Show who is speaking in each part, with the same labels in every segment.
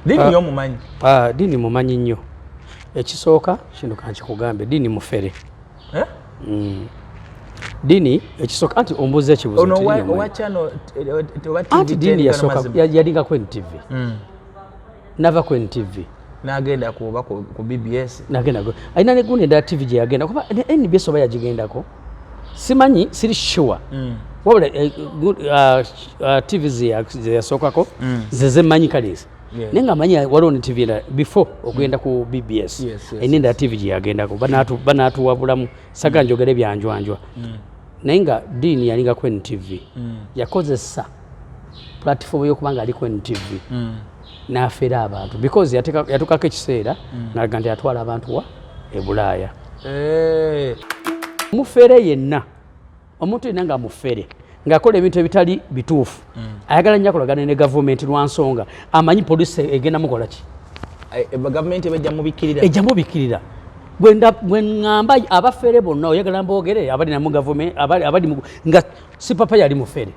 Speaker 1: Dini y'omumanyi.
Speaker 2: Dini mumanyi nnyo. Ekisooka kino kankikugambe dini mufere. Dini ekisooka anti ombuuza ekibuuzo anti dini yasooka yalinga ku NTV. Nava ku NTV.
Speaker 1: N'agenda kuba ku BBS.
Speaker 2: N'agenda go. Alina ne gundi endala TV gye yagenda kuba NBS oba yagigendako. Simanyi siri sure. Wabula TV ze yasookako ze manyi kaleesi. Naye nga manyi waliwo ne TV endala before okugenda ku BBS. Alina endala TV gye yagendako banaatuwabulamu saga njogere byanjwanjwa. Naye nga dini yalinga ku NTV. Yakozesa platform y'okubanga ali ku NTV. N'afera abantu because yatukako ekiseera n'alaga nti yatwala abantu wa e Bulaaya. Mufere yenna omuntu yenna nga mufere ng'akola ebintu ebitali bituufu ayagala nnyo akolagana ne gavumenti lwa nsonga amanyi polisi egenda mukola ki.
Speaker 1: Gavumenti ejja
Speaker 2: mubikkirira bwe ŋŋamba abafere bonna oyagala mboogere abali namu gavumenti abali nga si papa yali mufere.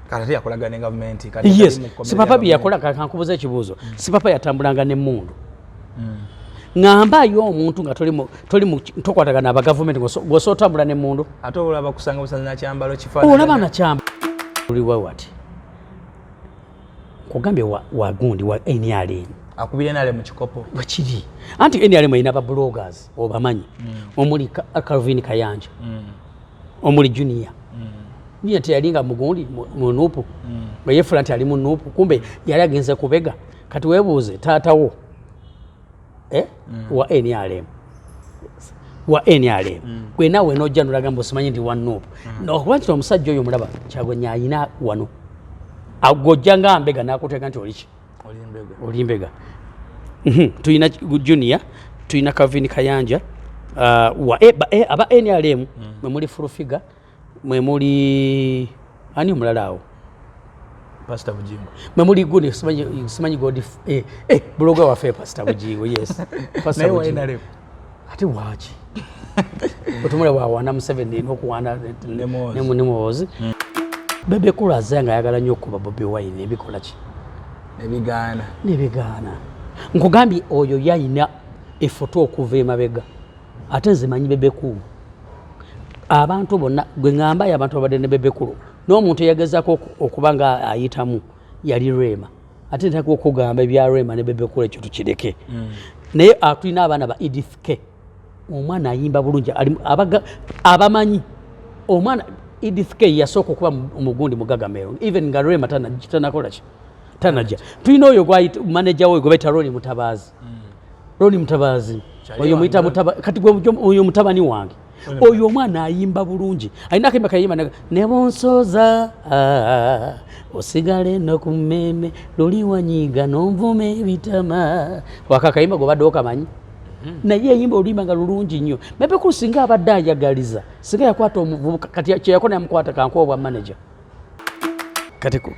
Speaker 1: Kati yakolagana ne gavumenti.
Speaker 2: Yes, si papa byakola kankubuza ekibuuzo. Si papa yatambulanga n'emmundu. Ngamba yo omuntu nga toli tokwatagana aba gavumenti ng'osootambula n'emmundu.
Speaker 1: Ate olaba kusanga busanza na kyambalo kifaanana.
Speaker 2: Olaba na kyambalo. Oliwa wati. Kugambye wa gundi wa NRM.
Speaker 1: Akubire nale mu kikopo.
Speaker 2: Wakiri. Anti NRM ina ba bloggers obamanyi. Omuli Calvin Kayanja. Omuli Junior. Niye teyalinga mugundi mu Nuupu. Ye Franti ali mu Nuupu. Kumbe yali agenze kubega. Kati weebuuze taatawo. Wa NRM. Wa NRM. Gwe nawe nojja nolagamba osimanyi ndi wa Nuupu. Okuba omusajja oyo mulaba Kyagulanyi ayina wano. Agojja nga mbega n'akuteeka nti oliki. Oli mbega. Tuyina Junior, tuyina Calvin Kayanja, aba NRM mwe muli Furufiga, mwe muli ani omulala awo.
Speaker 1: Pastor Bujingo.
Speaker 2: Mwe muli gundi simanyi godi bloga waffe Pastor Bujingo, yes.
Speaker 1: Pastor Bujingo.
Speaker 2: Ate waaki. Otumula wawana Museveni n'okuwana ne Muhoozi. Bebe Cool azanga ayagala nnyo okuba Bobi Wine ebikola ki? Nebigaana. Nkugambye oyo yayina efoto okuva emabega. Ate nzimanyi Bebe Cool. Abantu bonna gwe ngamba abantu abadde ne Bebe Cool. N'omuntu eyagezaako okuba nga ayitamu yali Rema. Ate ntaka okugamba ebya Rema ne Bebe Cool ekyo tukireke. Naye tulina abaana ba Edith K. Omwana ayimba bulungi abamanyi. Omwana Edith K yasooka okuba omugundi mu Gagamero. Even nga Rema tanakola ki? Tanaja. Tulina oyo manager we gwe bayita Roni Mutabazi. Roni Mutabazi. Oyo muyita Mutabazi. Kati oyo mutabani wange. Oyo omwana ayimba bulungi. Alina akimba kayimba ne bonsoza osigale no kumeme luli wanyiga n'onvume ebitama. Wakakayimba gwe badde okamanyi. Naye yimba olimba nga lulungi nnyo. Bebe Cool singa abadde ayagaliza. Singa yakwata omuvubuka kati kye yakona yamukwata kankuwa manager.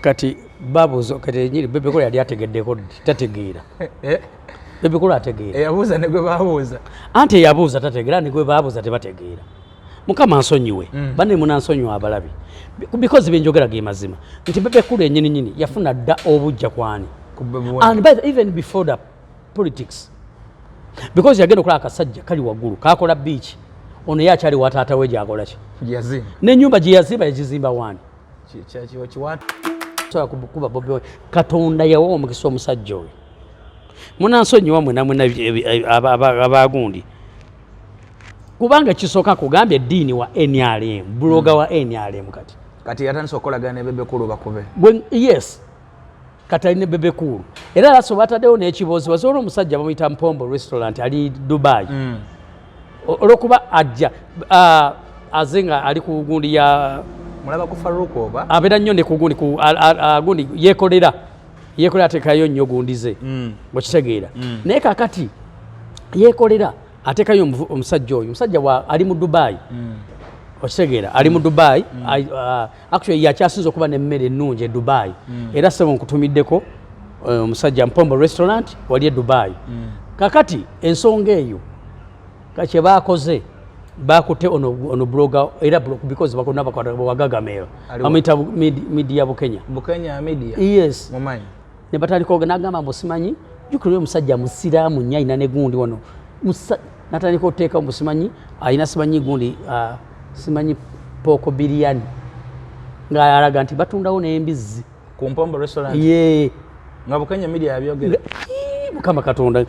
Speaker 2: Kati babuzo kati nyiri Bebe Cool yali ategeddeko tategeera. Bebe Cool ategeera.
Speaker 1: Yabuuza ne gwe baabuuza.
Speaker 2: Anti yabuuza tategeera ne gwe baabuuza tebategeera. Mukama ansonyiwe. Banne munansonyiwa abalabi. Because benjogera ge mazima. Nti Bebe Cool ennyini yafuna dda obujja kwani. And even before the politics. Because yagenda okola akasajja kali waggulu kakola beach. Ono yakyali wataata we gyakola ki?
Speaker 1: Yazimba.
Speaker 2: N'ennyumba gye yazimba yagizimba wani.
Speaker 1: Kiwatu.
Speaker 2: Kuba Bobi Wine Katonda yawa omukisa omusajja oyo. Munansonyiwa mwena abagundi. Kubanga kisooka kugambye eddiini wa NRM, bloga wa NRM kati.
Speaker 1: Kati yatandise okukolagana ne Bebe Cool bakube.
Speaker 2: Yes. Kati alina Bebe Cool. Era laso bataddewo n'ekiboozi wazoona omusajja bamuyita Mpombo Restaurant ali Dubai. Olwokuba ajja azenga ali ku gundi ya
Speaker 1: mulaba ku Faruku oba
Speaker 2: abeera nnyo ne ku gundi gundi yeekolera ateekayo nnyo gundi ze bwekitegeera naye kakati yeekolera ateekayo omusajja oyo omusajja ali mu Dubai okitegeera ali mu Dubai actually yakyasinza okuba n'emmere ennungi e Dubai era sebo nkutumiddeko omusajja Mpombo Restaurant wali e Dubai kakati ensonga eyo kye baakoze bakute ono bloga era because bakona bakwata Gagamero amita media Bukenya
Speaker 1: media
Speaker 2: yes
Speaker 1: mumanyi
Speaker 2: ne batandika n'agamba mbu simanyi jukira omusajja musiraamu nnyo alina ne gundi wano natandika okuteeka mbu simanyi alina simanyi gundi simanyi pooko biriyani ng'alaga nti batundawo n'embizzi
Speaker 1: ku Mpombo restaurant nga Bukenya media yabyogera
Speaker 2: mukama katonda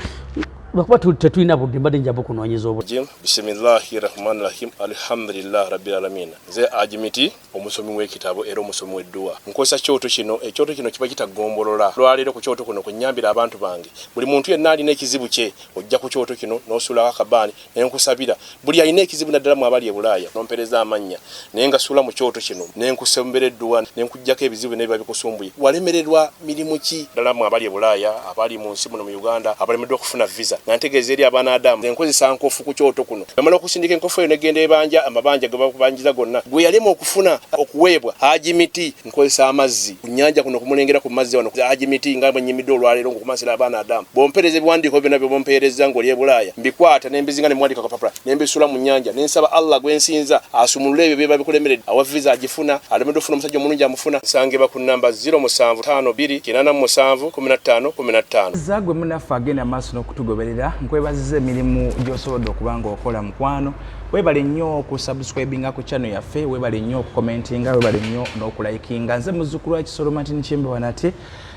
Speaker 2: lwakuba tetulina budde mbadde njaba okunoonyeza
Speaker 3: obujim. Bisimillahi rahmani rahim alhamdulillahi rabbil alamin. Nze Ajimiti omusomi w'ekitabo era omusomi w'edduwa nkozesa kyoto kino ekyoto kino kiba kitagombolola lwaleero ku kyoto kuno kunyambira abantu bange buli muntu yenna alina ekizibu kye ojja ku kyoto kino n'osuulako akabaani ne nkusabira buli alina ekizibu naddala mu abali e Bulaaya nompereza amannya naye nga suula mu kyoto kino ne nkusembera edduwa ne nkuggyako ebizibu n'ebiba bikusumbuye walemererwa mirimu ki ddala mu abali e Bulaaya abali mu nsi muno mu Uganda abalemeddwa okufuna visa nantegeeza eri abaana Adamu enkozesa nkofu ku kyoto kuno namala okusindika enkofu eyo negenda ebanja amabanja ge bakubanjiza gonna gwe yalema okufuna okuweebwa Ajimiti nkozesa amazzi ku nnyanja kuno kumulengera ku mazzi wano Ajimiti nga bwenyimidde olwaleero ngokumasira abaana Adamu bompereza ebiwandiiko byonna bye bompereza ng'oli e Bulaaya mbikwata nembizinga ne mwandika kapapula nembisula mu nnyanja nensaba Allah gwensinza asumulule ebyo byeba bikulemeredde awa visa agifuna alemedde ofuna omusajja omulungi amufuna nsangeba ku namba 0752871515
Speaker 1: zagwe munaffe agenda maaso n'okutugoberera nkwebaziza emirimu gy'osobodde okuba ng'okola mukwano webale nnyo okusubscribinga ku channel yaffe webale nnyo okukomentinga webale nnyo n'okulayikinga nze muzzukulu wa Kisolo Martin Kyembewa nate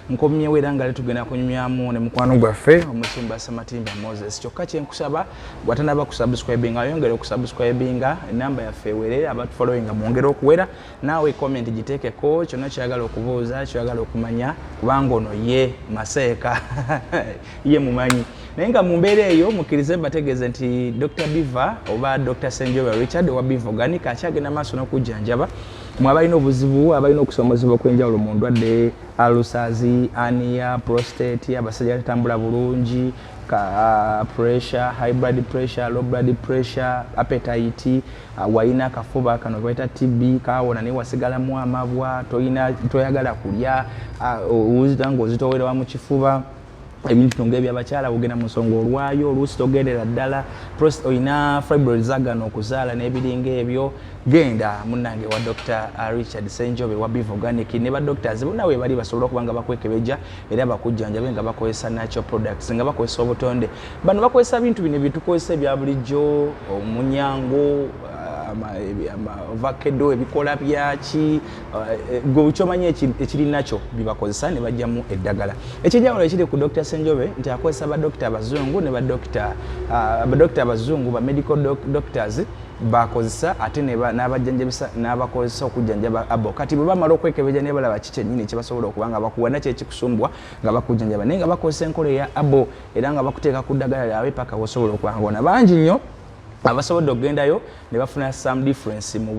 Speaker 1: nkomyewo era nga tugenda kunyumyamu ne mukwano gwaffe omusumba Samatimba Moses kyokka kyenkusaba bwatanaba kusubscribinga ayongere okusubscribinga enamba yaffe ewerera abatufollowinga mwongere okuwera naawe comment giteekeko kyonna kyagala okubuuza kyagala okumanya kubanga ono ye maseeka ye mumanyi naye nga mu mbeera eyo mukkirize mbategeeze nti Dr. Biva oba Dr. Senjobe Richard owa Biva Organic akyagenda maaso n'okujjanjaba mwe abalina obuzibu abalina okusomozebwa okwenjawulo mu ndwadde alusazi ania prostate abasajja batambula bulungi pressure high blood pressure low blood pressure appetite wayina akafuba kano baita TB kawona ne wasigalamu amabwa toyagala kulya uzitango zitowera mu kifuba ebintu tongebya abakyala bugenda mu nsonga olwayo oluusi togendera ddala oyina fibroids zagana okuzaala n'ebiringa ebyo genda munnange wa Dr. Richard Senjobe wa Biva Organic ne ba doctors bonna we bali basobola okuba nga bakwekebeja era bakujjanjabe nga bakozesa natural products nga bakozesa obutonde bano bakozesa bintu bino bitukozesa ebya bulijjo omunyango avocado ebikola byaki gwe kyomanyi ekiri nakyo bibakozesa ne bajjamu eddagala ekijawulo ekiri ku Dr. Senjobe nti akozesa badokita abazungu ne badokita abazungu ba medical doctors bakozesa ate n'abajjanjabisa n'abakozesa okujjanjaba abo kati bwe bamala okwekebeja ne balaba kiki ennyini kye basobola okuba nga bakuwa nakyo ekikusumbwa nga bakujjanjaba naye nga bakozesa enkola eya abo era nga bakuteeka ku ddagala lyawe paka wosobola okuba nga bona bangi nnyo abasobodde okugendayo ne bafuna some difference mu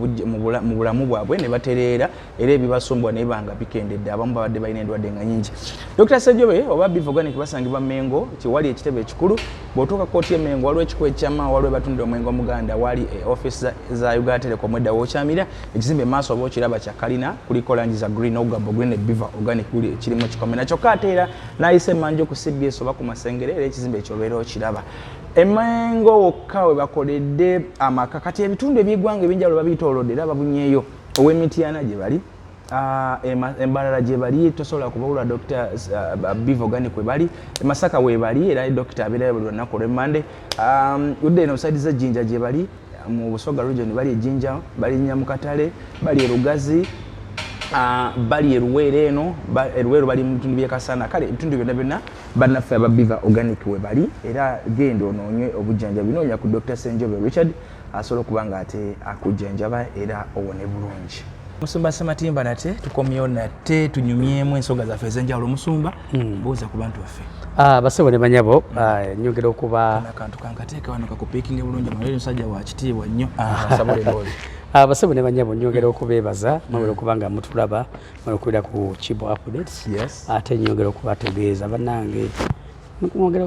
Speaker 1: bulamu bwabwe ne batereera era ebibasumbwa naye banga bikendedde abamu babadde balina endwadde nga nyingi. Dr. Senjobe oba Biva Organic basangibwa Mengo kiwali ekitebe ekikulu bw'otuuka kooti y'Emengo waliwo ekikubo ekyama waliwo batundira omwenge omuganda wali office za Uganda Telecom edda w'okyamira ekizimbe maaso oba okiraba kya kalina kuliko langi za green ogamba green ne Biva Organic kirimu ekikome nakyo kateera n'ayise manje ku CBS oba ku Masengere era ekizimbe ekyo obeera okiraba. Emengo wokka we bakoledde amaka kati ebitundu eby'eggwanga ebinjawulo babiyitoolodde era babunyeeyo ow'Emityana gye bali embalala gye bali tosobola kubawula Dr. Biva Organic we bali Masaka we bali era Dr. abeerayo buli lunaku olw'Emmande udde eno osaidiza Jinja gye bali mu Busoga region bali ejinja bali Nyamukatale bali Erugazi bali Eruwere eno Eruwero bali mu bitundu by'Ekasana kale ebitundu byonna byonna bannaffe aba Biva Organic we bali era genda onoonywe obujjanjabi noonya ku Dr. Senjobe Richard asobola okuba nga ate akujjanjaba era owone bulungi. Musumba Samatimba nate tukomyewo nate tunyumyemu ensonga zaffe ez'enjawulo musumba buuza ku bantu baffe.
Speaker 2: Basebo ne banyabo nyongera okuba
Speaker 1: akantu kankateeka wano kakupiikinga bulungi mwalero musajja wa kitiibwa nnyo sabule ndoli.
Speaker 2: Basebo ne banyabo nyongera okubeebaza mwabera okuba nga mutulaba mwabera okubeera ku Kibo Updates
Speaker 1: yes.
Speaker 2: Ate nyongera okubategeeza bannange mwongera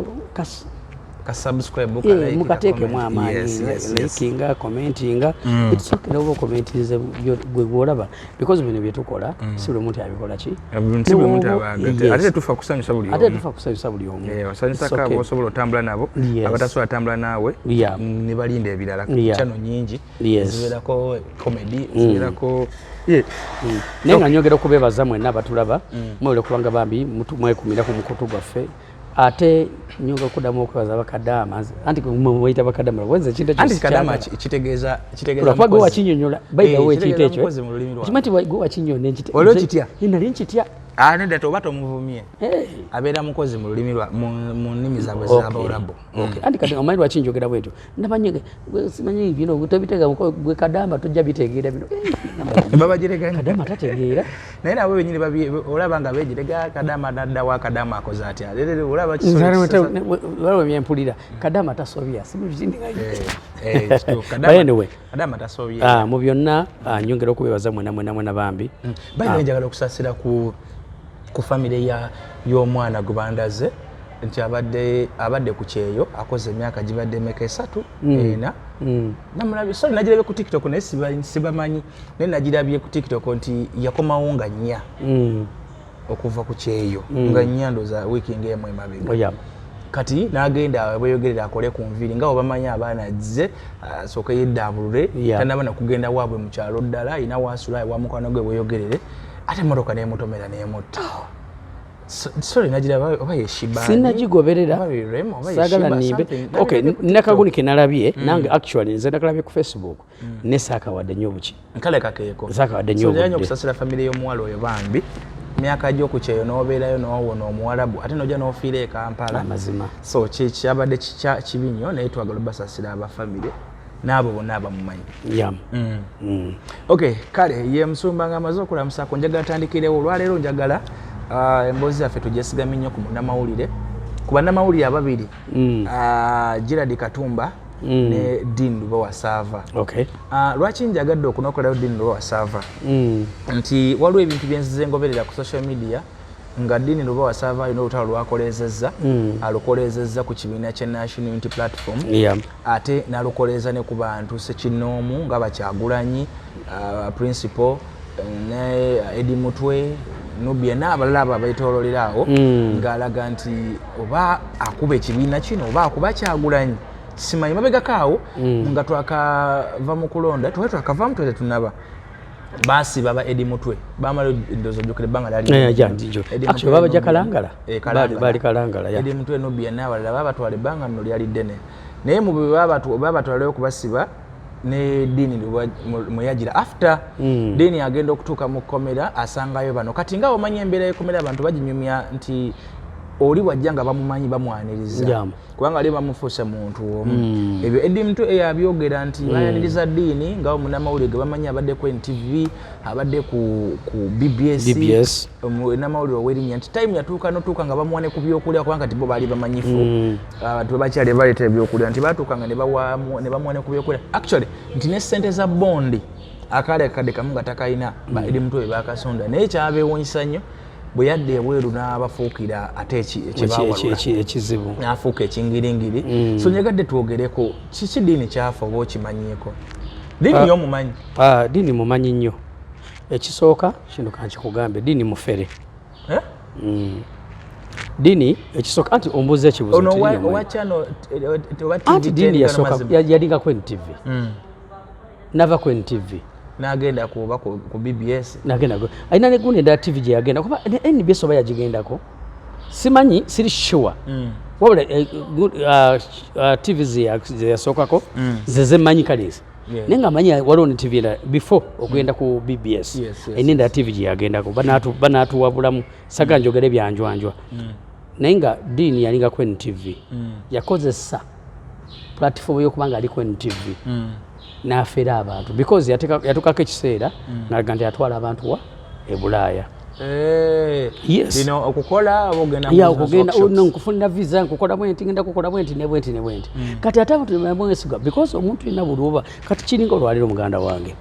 Speaker 1: ka subscribe
Speaker 2: mukateekemu amaanyi likinga commentinga ekisokera oba commentinze gwe gwolaba because bino byetukola si buli muntu abikola ki
Speaker 1: ate tufa kusanyusa buli omu osanyusako abo osobola otambula nabo abatasobola atambula naawe ne balinda ebirala channel nyingi zibeerako comedy zibeerako
Speaker 2: naye nga nyongera okubeebaza mwenna abatulaba mwewule kubanga bambi mwekumira ku mukutu gwaffe ate nyonga okuddamu okwebaza bakadaama anti mweyita bakadaama wenza
Speaker 1: kadama kitegeeza
Speaker 2: kuba gwe wakinyonyola bayigawo ekiyita ekyo kimanti gwe wakinyonyola
Speaker 1: olwo kitya
Speaker 2: nali nkitya
Speaker 1: nedda oba tomuvumye abeera mukozi mu lulimi mu nnimi zaabwe z'Abawarabu
Speaker 2: anti kati omanyi lwaki njogera bwetyo nabanyege simanyi bino tobitega gwe kadamba tojja bitegeera bino
Speaker 1: babagireganya
Speaker 2: kadama tategeera
Speaker 1: naye nabo benyini olaba nga beegirega kadama naddawo akadama akoze atya olaba
Speaker 2: myempulira kadama tasobya
Speaker 1: kadama tasobya
Speaker 2: mu byonna nyongera okubeebaza mwena bambi
Speaker 1: bayina njagala okusasira ku famire y'omwana gwe bandaze nti abadde ku kyeyo akoze emyaka gibadde emeka 3 namulabye so nagirabye ku TikTok naye sibamanyi naye nagirabye ku TikTok nti yakomawo nga 4 okuva ku kyeyo nga 4 ndoza wiiki ng'emu emabega kati n'agenda bweyogerera akole ku nviiri nga obamanyi abaana azze asooke yeddabulule tanaba nakugenda waabwe mu kyalo ddala ayina waasula wa mukwano gwe bweyogerere ate emmotoka n'emutomera n'emutta sorry nagiraba oba yeshibani
Speaker 2: sinnagigoberera saagala nimbe nakaguni ke nalabye nange actually nze nakalabye ku Facebook ne saakawadde nnyo buki
Speaker 1: nkale kakeeko
Speaker 2: saakawadde nnyo
Speaker 1: buki okusasira famire y'omuwala oyo bambi myaka gy'okukyeyo n'obeerayo n'owona Omuwarabu ate n'ojja n'ofiira e Kampala
Speaker 2: amazima
Speaker 1: so kyabadde kibi nnyo naye twagala obasasira abafamire n'abo bonna abamumanyi okay kale ye Musumba nga amaze okulamusako njagala tandikirewo olwaleero njagala emboozi yaffe tugyesigame nnyo ku bannamawulire ku bannamawulire ababiri Gerard Katumba ne Dean Lubowa Sava lwaki njagadde okunokolerayo Dean Lubowa Sava nti waliwo ebintu byenzize ngoberera ku social media nga Dean Lubowa Sava alina olutalo lwakolezezza alukolezezza ku kibiina kya National Unity Platform ate n'alukoleza ne ku bantu Ssekinoomu nga Bakyagulanyi Principal ne Eddie Mutwe Nubia n'abalala abo abayitoololera awo ng'alaga nti oba akuba ekibiina kino oba akuba Kyagulanyi simanyi mabegako awo nga twakava mu kulonda twakavamu twete tunaba basi baba Eddie Mutwe bamala endozo jokere banga lali
Speaker 2: actually baba Kalangala bali Kalangala
Speaker 1: Eddie Mutwe Nubia n'abalala baba twale banga nno lyali ddene naye mu baba twaleyo kubasiba ne Dean Muyagira after Dean agenda okutuuka mu komera asangayo bano kati nga omanyi embeera y'ekomera abantu baginyumya nti oli wajja nga bamumanyi bamwaniriza kubanga ali bamufuuse muntu omu ebyo Eddie Mutwe yabyogera nti bayaniriza Dean nga omunnamawulire ge bamanyi abadde ku NTV abadde ku BBS omunnamawulire ow'erinnya nti time yatuuka notuuka nga bamuwane ku byokulya kubanga tibo baali bamanyifu abantu bakyali baleeta ebyokulya nti batuukanga ne bamuwane ku byokulya actually nti ne ssente za bondi akaali akadde kamu nga takalina ba Eddie Mutwe bwe bakasonda naye kyabeewuunyisa nnyo bwe yadde ebweru n'abafuukira ate
Speaker 2: ekizibu
Speaker 1: n'afuuka ekingiringiri so nyagadde twogereko kiki Dean kyafa oba okimanyiiko Dean y'omumanyi
Speaker 2: Dean mumanyi nnyo ekisooka kino kankikugambe Dean mufere Dean ekisooka anti ombuuza ekibuzo anti Dean yasooka yalinga ku NTV nava ku NTV
Speaker 1: n'agenda kuba ku BBS
Speaker 2: n'agenda alina ne gundi endala TV gye yagenda kuba NBS oba yagigendako simanyi siri sure wabula TV ze yasookako ze mmanyi kaleezi naye nga manyi waliwo ne TV endala before okugenda ku BBS alina endala TV gye yagendako banaatuwabulamu saga njogere byanjwanjwa naye nga Dean yalinga ku NTV yakozesa platform y'okuba nga ali ku NTV n'afera abantu because yatukako ekiseera n'alaga nti atwala abantu wa ebulaaya
Speaker 1: bino okukola
Speaker 2: okugenda nkufunira visa nkukola bwenti ngenda kukola bwenti ne bwenti kati ate abantu nebamwesiga because omuntu yina buli kati kiringa olwaliro muganda wange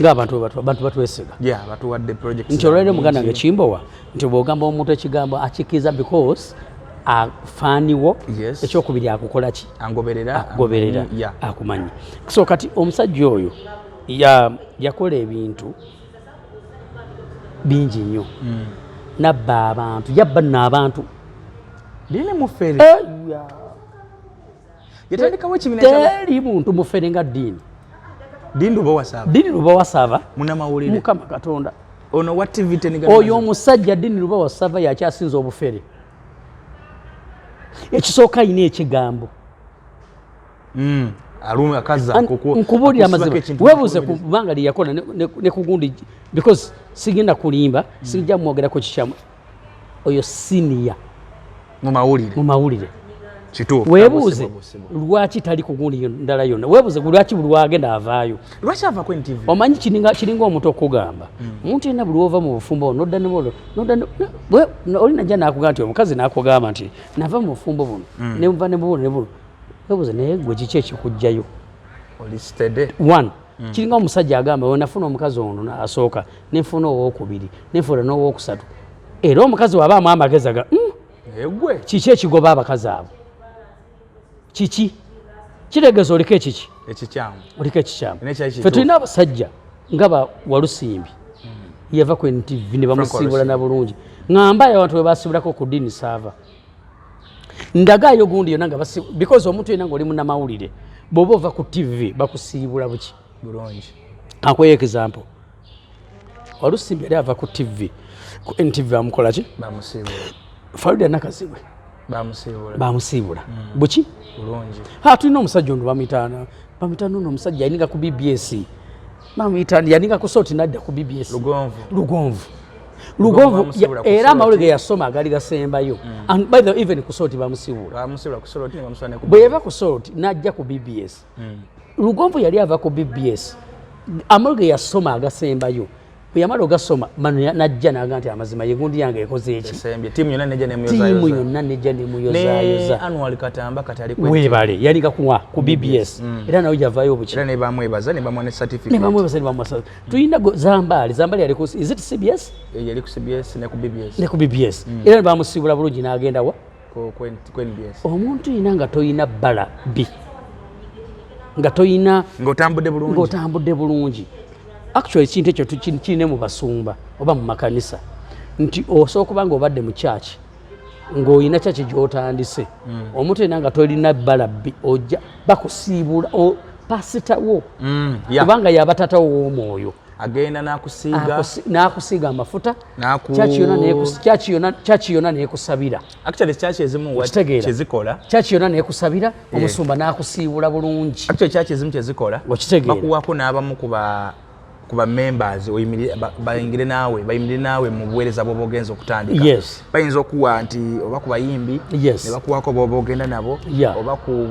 Speaker 2: ng'abantu batwesiga
Speaker 1: batuwadde project
Speaker 2: nti olwaliro muganda wange Kimbowa nti bw'ogamba omuntu ekigambo akikiza because afaaniwo
Speaker 1: Yes.
Speaker 2: ekyokubiri akukola ki
Speaker 1: Angoberera.
Speaker 2: akugoberera
Speaker 1: Yeah.
Speaker 2: akumanyi so kati omusajja oyo yakola ebintu bingi nnyo nabba abantu yabba nno abantu
Speaker 1: Dini mufere. Yatandikawo ekibiina kya
Speaker 2: teri muntu mufere nga ddiini
Speaker 1: Dini Luba Wasaba.
Speaker 2: ddiini Luba Wasava
Speaker 1: Munamawulire.
Speaker 2: mukama katonda
Speaker 1: Ono wa TV teniga.
Speaker 2: oyo omusajja ddiini Luba Wasava yakyasinza obufere ekisooka ayina ekigambo
Speaker 1: Aluma akaza
Speaker 2: nkubuulira amazima weebuuze kubanga lyeyakola ne kugundi because sigenda kulimba sijja mwogerako kikyamu oyo siniya
Speaker 1: mu mawulire. Kituufu.
Speaker 2: weebuuze lwaki tali kugundi ndala yonna weebuuze lwaki buli wagenda avaayo
Speaker 1: Lwaki ava ku NTV?
Speaker 2: omanyi kiringa omuntu okugamba omuntu yenna buli wova mu bufumbo nodda oli najja nakugamba nti omukazi nakugamba nti nava mu bufumbo buno nemuva nebuno weebuuze naye gwe kiki ekikujjayo
Speaker 1: Oli steady.
Speaker 2: one kiringa omusajja agamba wenafuna omukazi ono asooka nenfuna owokubiri nenfuna n'owokusatu era omukazi wabaamu amagezi aga
Speaker 1: Egwe.
Speaker 2: kiki ekigoba abakazi abo kiki kiregeeza oliko ekiki
Speaker 1: Ekikyamu.
Speaker 2: oliko ekikyamu
Speaker 1: Ine kyali kituufu.
Speaker 2: fe tulina abasajja nga ba Walusimbi yava ku NTV ne bamusiibula na bulungi ŋŋambayo abantu we basiibulako ku ddiini saava ndagaayo gundi yonna nga because omuntu yenna ng'oli munnamawulire bw'oba ova ku TV bakusiibula buki
Speaker 1: Bulungi.
Speaker 2: ankweyo example Walusimbi yali ava ku TV ku NTV amukola ki
Speaker 1: Bamusiibula.
Speaker 2: Faluda Nakazibwe bamusiibula buki
Speaker 1: Bulungi.
Speaker 2: tulina omusajja ono bamuyitaana ono omusajja yaninga ku BBS bamuyitaana yaninga ku sooti nadda ku BBS Lugonvu era amawulire ge yasoma agali gasembayo and by the way even ku sooti bamusiibula
Speaker 1: Ku sooti ne bamuswana ku.
Speaker 2: bwe yava ku sooti najja ku BBS Lugonvu yali ava ku BBS amawulire ge yasoma agasembayo bwe yamala ogasoma najja naga nti amazima yegundi yange ekoze eki
Speaker 1: Tiimu yonna nejja
Speaker 2: nemuyozaayoza
Speaker 1: Annual Katamba katali ku.
Speaker 2: weebale yalinga kuwa ku BBS era nawe yavaayo obuki
Speaker 1: Era ne bamwebaza ne bamuwa ne certificate.
Speaker 2: ne bamwebaza ne bamuwasa tulina Zambaali yali ku is it CBS
Speaker 1: Yali ku CBS ne ku BBS.
Speaker 2: ne ku BBS era ne bamusiibula bulungi n'agenda wa
Speaker 1: Ku NBS.
Speaker 2: omuntu yina nga toyina bbala bi nga toyina ng'otambudde bulungi actually ekintu ekyo kirine mu basumba oba mu makanisa nti osobola okuba nga obadde mu kyaki ng'olina kyaki gy'otandise omuntu yena nga tolina bbala bbi ojja bakusiibula pasitawo kubanga yaba tatawo w'omwoyo
Speaker 1: agenda
Speaker 2: n'akusiiga amafuta kyaki yonna neekusabira
Speaker 1: actually kyaki ezimu kyezikola
Speaker 2: kyaki yonna neekusabira omusumba n'akusiibula bulungi
Speaker 1: actually kyaki ezimu kyezikola bakuwako n'abamu kuba members bayingire naawe mu buweereza bw'oba ogenza okutandika bayinza okuwa nti oba ku bayimbi ne bakuwako bw'oba ogenda nabo oba ku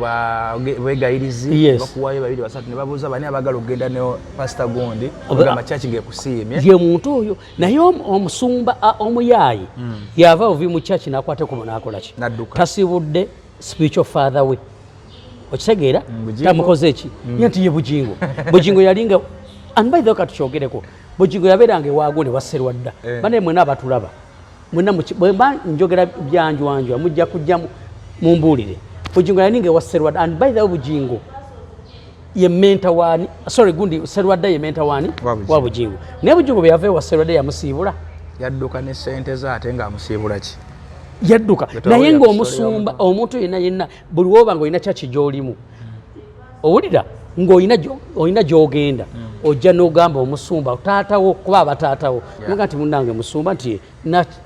Speaker 1: begayirizi ne bakuwayo babiri basatu ne babuuza bani abagala okugenda ne pastor gundi ogamba kyaki ng'ekusiimye
Speaker 2: ye muntu oyo naye omusumba omuyaayi yava ovi mu kyaki n'akwate kuno n'akola ki tasiibudde spiritual father we okitegeera tamukoze eki nti ye bugingo yalinga and by the way katukyogereko Bugingo yabeeranga ewaagwo ne wasserwadda banaye mwena abatulaba mwena bwemba njogera byanjwanjwa mujja kujja mumbuulire Bugingo yaninga ewasserwadda and by the way Bugingo ye menta waani gundi Sserwadda ye menta waani wa Bugingo naye Bugingo bwe yava ewasserwadda yamusiibula
Speaker 1: yadduka ne ssente ze ate ng'amusiibula ki
Speaker 2: yadduka naye ng'omusumba omuntu yenna buli woba ng'olina kyaki gy'olimu owulira ng'olina gy'ogenda ojja n'ogamba omusumba taatawo kuba abataatawo nga nti munnange musumba nti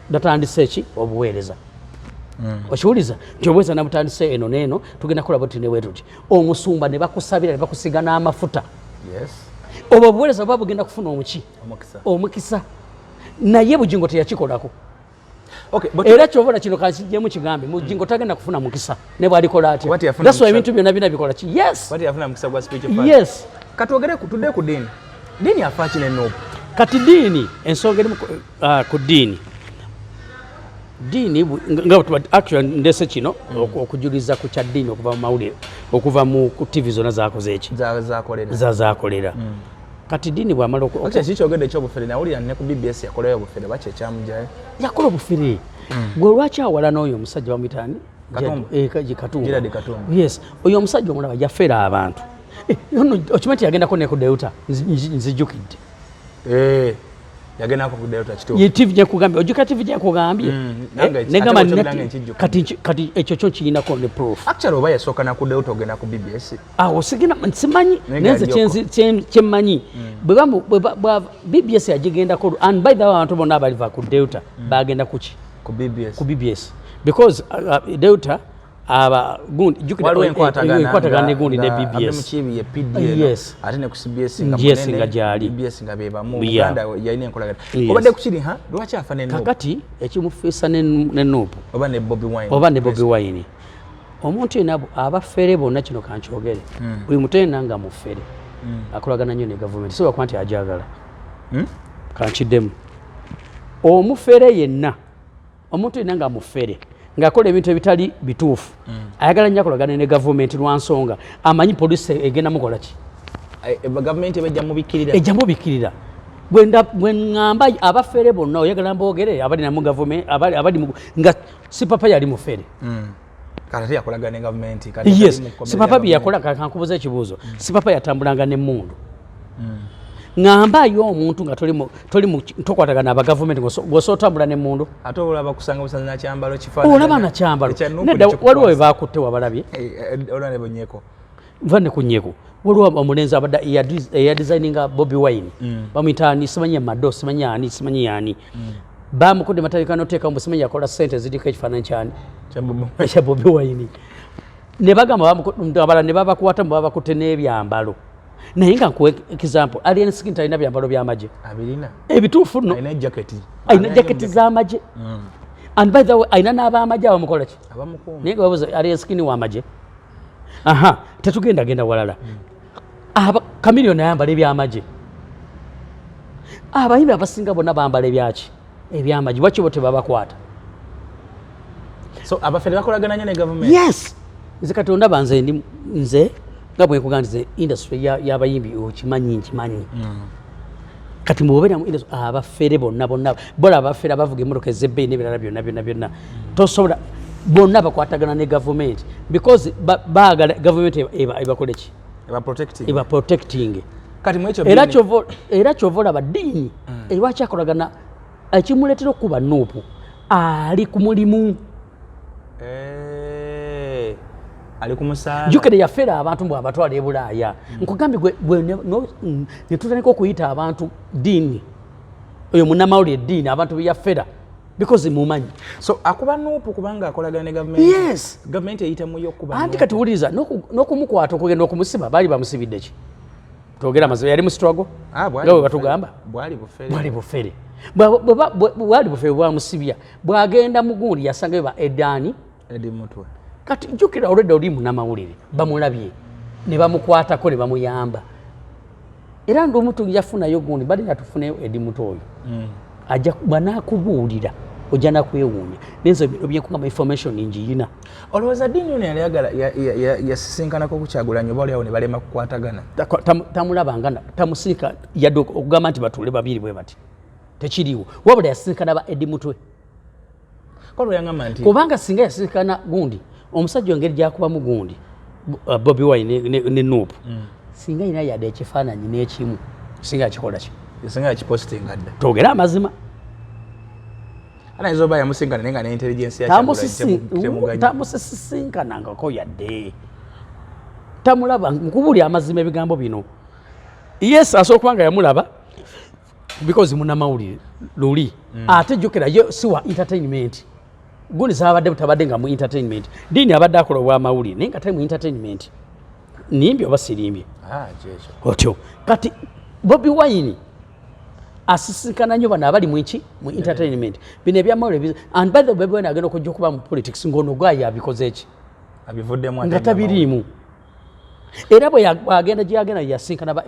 Speaker 2: natandise eki obuweereza okiwuliza nti obuweereza namutandise eno n'eno tugenda kulaba ti neweetu ti omusumba ne bakusabira ne bakusiga n'amafuta obwo obuweereza buba bugenda kufuna omukisa naye Bugingo teyakikolako era kyobona kino kakijjemu kigambe Bugingo tagenda kufuna mukisa ne bwalikola atya that's why ebintu byonna bina bikola ki yes
Speaker 1: katwogere tudde ku ddiini afa ki n'ennuupu
Speaker 2: kati ddiini ensonga erimu ku ddiini nga actually ndese kino okujuliza ku kya ddiini okuva mu mawulire okuva mu TV zonna zakoze eki zakolera kati ddiini bwamala
Speaker 1: kikyogedde ekyobufere nawulira ne ku BBS yakolayo obufere bakyekyamugyayo
Speaker 2: yakola obufere gwe lwaki awala n'oyo omusajja bamuyitani
Speaker 1: Gerard Katumba.
Speaker 2: Yes, oyo omusajja omulaba yafera abantu. Okimanyi nti yagendako ne ku Delta nzijjukidde.
Speaker 1: Yagendako ku Delta kituufu.
Speaker 2: Ye TV gyekugambye, ojjuka TV gyekugambye. Negamba kati ekyo kyo kirinako ne proof.
Speaker 1: Actually oba yasooka na ku Delta ogenda ku BBS.
Speaker 2: Awo sigina simanyi nenze kyemmanyi. Bwe BBS yagigendako and by the way abantu bonna abaliva ku Delta bagenda kuki?
Speaker 1: Ku BBS.
Speaker 2: Ku BBS. Because Delta aba gundi
Speaker 1: enkwatagana
Speaker 2: ne gundi ne BBS
Speaker 1: abemukibi ye PDL
Speaker 2: yes
Speaker 1: ate ne ku CBS nga
Speaker 2: yes nga jali
Speaker 1: BBS nga beba mu Uganda yalina enkolagana obadde kukiri lwaki afa ne
Speaker 2: kakati ekimufeesa ne Nuupu
Speaker 1: oba ne Bobby Wine
Speaker 2: omuntu yenabo abafere bonna kino kankyogere buli mutenda nga mufere akolagana nnyo ne gavumenti so bakwanti ajagala kankiddemu omufere yenna omuntu yenna nga mufere ngakola ebintu ebitali bituufu ayagala nnyo akolagana ne gavumenti lwansonga amanyi polisi egenda mukola ki
Speaker 1: gavumenti ejja
Speaker 2: mubikirira bwe ngamba abafere bonna oyagala mboogere abali namu gavumenti abali nga si papa yali mufere
Speaker 1: kati yakolagana ne gavumenti
Speaker 2: yes si papa byakola kankubuza ekibuuzo si papa yatambulanga n'emmundu ngamba yo omuntu nga toli tokwatagana aba gavumenti gw'osootambula n'emmundu
Speaker 1: ate olaba kusanga busanza na kyambalo kifaanana
Speaker 2: olaba na kyambalo nedda waliwo we baakutte wabalabye
Speaker 1: olane Bunyeko
Speaker 2: vanne ku Nyeko waliwo omulenzi abadde eyadesigninga Bobby Wine bamuyita ni simanyi Mado simanyi yani bamukudde matandika n'oteeka mu simanyi yakola ssente ziriko ekifaananyi kyani kya Bobby Wine ne bagamba abala ne babakwata mu babakutte n'ebyambalo naye nga nkuwa example alien skin talina byambalo by'amagye
Speaker 1: abirina
Speaker 2: ebituufu nno
Speaker 1: alina
Speaker 2: jaketi z'amagye and by the way alina n'ab'amagye abamukola ki
Speaker 1: abamukuuma
Speaker 2: naye nga babuza alien skin w'amagye tetugenda walala Chameleone ayambala ebyamagye abayimbi abasinga bonna bambala ebyaki ebyamagye lwaki bo tebabakwata
Speaker 1: so abafere bakolagana nnyo ne gavumenti
Speaker 2: yes nze kati ondaba nze nga bwe nkugandize industry y'abayimbi okimanyi nkimanyi kati mubeera mu industry abafere bonna bola abafere abavuga emmotoka ez'ebbeeyi n'ebirala byonna tosobola bonna bakwatagana ne gavumenti because baagala gavumenti ebakole ki eba protecting
Speaker 1: kati mwekyo
Speaker 2: era kyova olaba ddiini lwaki akolagana ekimuleetera okuba Nuupu ali ku mulimu
Speaker 1: ali ku musaala
Speaker 2: jukere yafera abantu mbwe abatwala e Bulaaya nkugambye ne tutandika okuyita abantu ddiini oyo munnamawulire ddiini abantu beyafera because mumanyi
Speaker 1: so akuba Nuupu kubanga akolagana ne gavumenti
Speaker 2: yes
Speaker 1: gavumenti eyita muyo okuba
Speaker 2: anti kati wuliriza n'okumukwata okugenda okumusiba baali bamusibidde ki twogera amazima yali mu struggle nga bwe batugamba
Speaker 1: bwali
Speaker 2: bufere bwali bufere bwamusibya bwagenda mu gundi yasangayo ba Edani
Speaker 1: Edi Mutwe
Speaker 2: kati jukira olwedda oli munnamawulire bamulabye ne bamukwatako ne bamuyamba era ndi omuntu yafunayo gundi bali natufuneyo Edi Mutwe oyo ajja banakubuulira ojja nakwewuunya nenzo bino byenkugamba information njiyina
Speaker 1: olowooza ddiini ono yali ayagala yasisinkanako ku Kyagulanyi oba oliawo ne balema kukwatagana
Speaker 2: tamulabanga tamusirika yadde okugamba nti batuule babiri bwe bati tekiriwo wabula yasisinkana ba Edi Mutwe kubanga singa yasisinkana gundi omusajja engeri gyakubamu gundi Bobby Wine ne Nuupu singa yina yadde ekifaananyi n'ekimu singa yakikola ki
Speaker 1: singa yakipositinga dda
Speaker 2: twogera amazima
Speaker 1: anayinza oba yamusinkana naye nga ne intelligence
Speaker 2: tamusisinkanangako yadde tamulaba nkubulya amazima ebigambo bino yes asobola kubanga yamulaba because munnamawulire luli ate jjukira yo siwa entertainment gundi sabadde butabadde nga mu entertainment ddiini abadde akola obwamawulire naye nga tali mu entertainment nimbye oba sirimbye otyo kati Bobby Wine asisinkana nnyo bano abali mu entertainment bino ebyamawulire and by the way Bobby Wine agenda okujja okuba mu politics ng'ono gwayo abikoze ki
Speaker 1: abivuddemu
Speaker 2: nga tabiriimu era bwagenda gyagenda yasinkana ba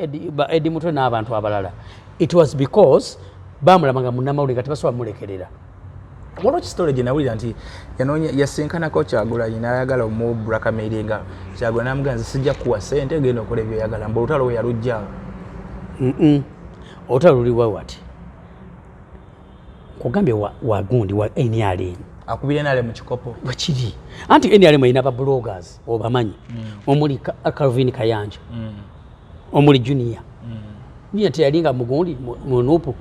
Speaker 2: Edi Mutwe n'abantu abalala it was because bamulabanga munnamawulire nga tebasobola mulekerera
Speaker 1: waliwo kisitole gye nawulira nti yasinkanako Kyagulanyi n'ayagala omubulakamiringa Kyagulanyi n'amuganza sijja kuwa ssente genda okola ebyoyagala mbu olutalo we yalugjawo
Speaker 2: olutalo luliwa wati nkugambye wa gundi wa NRM
Speaker 1: akubira nale mu kikopo
Speaker 2: wakiri anti NRM ina ba bloggers obamanyi omuli Calvin Kayanja omuli Junior niye teyalinga mugundi mu nupu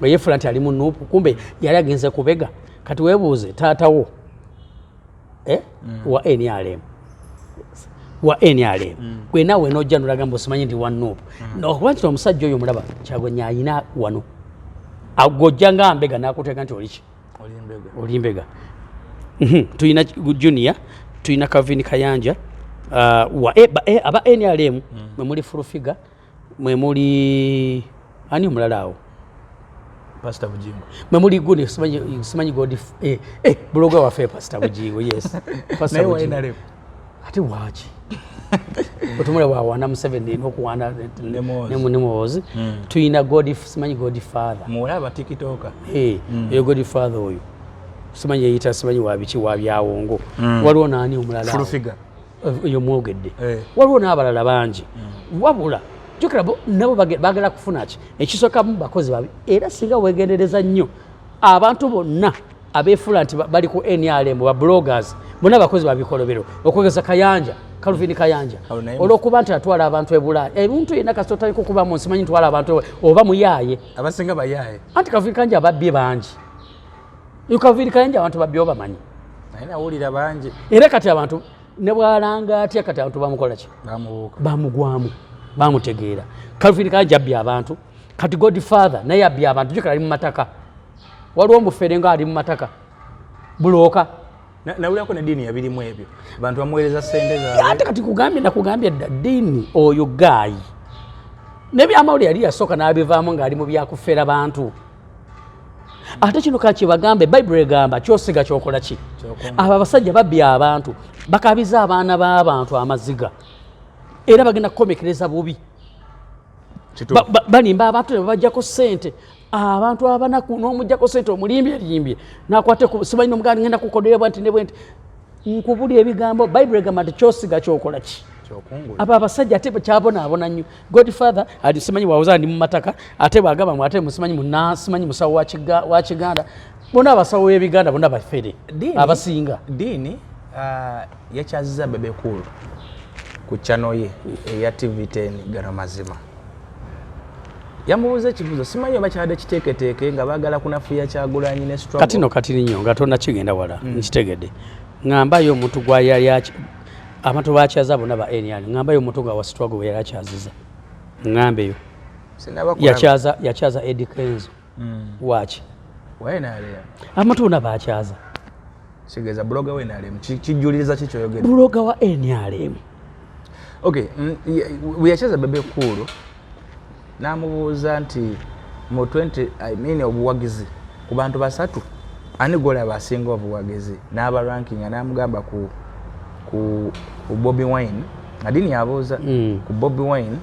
Speaker 2: ye Franti ali mu nupu kumbe yali agenze kubega kati webuuze taatawo wa NRM wa NRM gwe nawe nojja nolagambo simanyi ndi wa nupu nokubanti omusajja oyo mulaba Kyagulanyi ayina wano agojjanga mbega nakuteeka nti oliki olimbega tuyina Junior tuyina Calvin Kayanja aba NRM mwe muli Furufiga mwe muli ani omulala awo
Speaker 1: Pastor Bujingo
Speaker 2: mwe muli gundi simanyi godi bloga waffe Pastor Bujingo yes Pastor Bujingo ati wachi otumula wawana Museveni n'okuwana nemuwozi tuyina simanyi Godfather
Speaker 1: mulaba tikitoka
Speaker 2: eyo Godfather oyo simanyi yeyita simanyi wabiki wabyawongo waliwo naani omulala
Speaker 1: Furufiga
Speaker 2: oyo mwogedde waliwo n'abalala bangi wabula jukira nabo bagala kufuna ki ekisooka mu bakozi babi era singa wegendereza nnyo abantu bonna abeefula nti bali ku NRM ba bloggers bonna bakozi babikolobero okwegeza Kayanja Calvin Kayanja olwokuba nti atwala abantu ebula ebintu yena kasota kukuba mu nsimanyi twala abantu oba muyaye
Speaker 1: abasinga bayaye
Speaker 2: anti Calvin Kayanja ababye bangi Calvin Kayanja abantu babye obamanyi
Speaker 1: naina awulira bangi
Speaker 2: era kati abantu ne bwalanga atya kati abantu bamukola ki bamugwamu bamutegeera Calvin Kayanja abbye abantu kati Godfather naye abbye abantu jukira ali mu mataka waliwo omufere nga ali mu mataka bulooka
Speaker 1: nawulirako ne ddiini yabirimu ebyo abantu bamuweereza ssente zaabwe
Speaker 2: ate kati nakugambye dda ddiini oyo gaayi n'ebyamawulire yali yasooka n'abivaamu ng'ali mu byakufera bantu ate kino kaki bagambe Bayibuli egamba kyosiga kyokola ki abo abasajja babbye abantu bakabiza abaana b'abantu amaziga era bagenda kukomekereza bubi banimba abantu ne babajjako ssente abantu abanaku n'omujjako ssente omulimbye nakwate simanyi n'omuganda ngenda kukoderebwa nti ne bwenti nkubulya ebigambo Bayibuli egamba nti kyosiga kyokola ki abo abasajja ate kyabonaabona nnyo Godfather ali simanyi wawoza ndi mu mataka ate bwagamba mu ate musimanyi simanyi musawo wa Kiganda bonna abasawo b'Ebiganda bonna bafere abasinga
Speaker 1: ddiini yakyaziza Bebe Cool ku channel ye eya TV10 gano mazima yamubuuza ekibuuzo simanyi oba kyadde kiteeketeeke nga baagala kunafuya Kyagulanyi ne struggle
Speaker 2: kati no kati nnyo nga tonna kigenda wala nkitegedde ŋŋambayo omuntu gwayali abantu bakyaza bonna ba NRM ŋŋambayo omuntu nga wa struggle we yali akyaziza ŋŋambeyo yakyaza Eddie Kenzo waki abantu bonna bakyaza
Speaker 1: kigeza bloga we NRM kijuliriza ki kyoyogera
Speaker 2: bloga wa NRM
Speaker 1: okay yakyaza Bebe Cool namubuuza nti mu 20 obuwagizi ku bantu basatu ani gola abasinga obuwagizi n'abarankinga namugamba ku Bobi Wine adini yabuuza ku Bobi Wine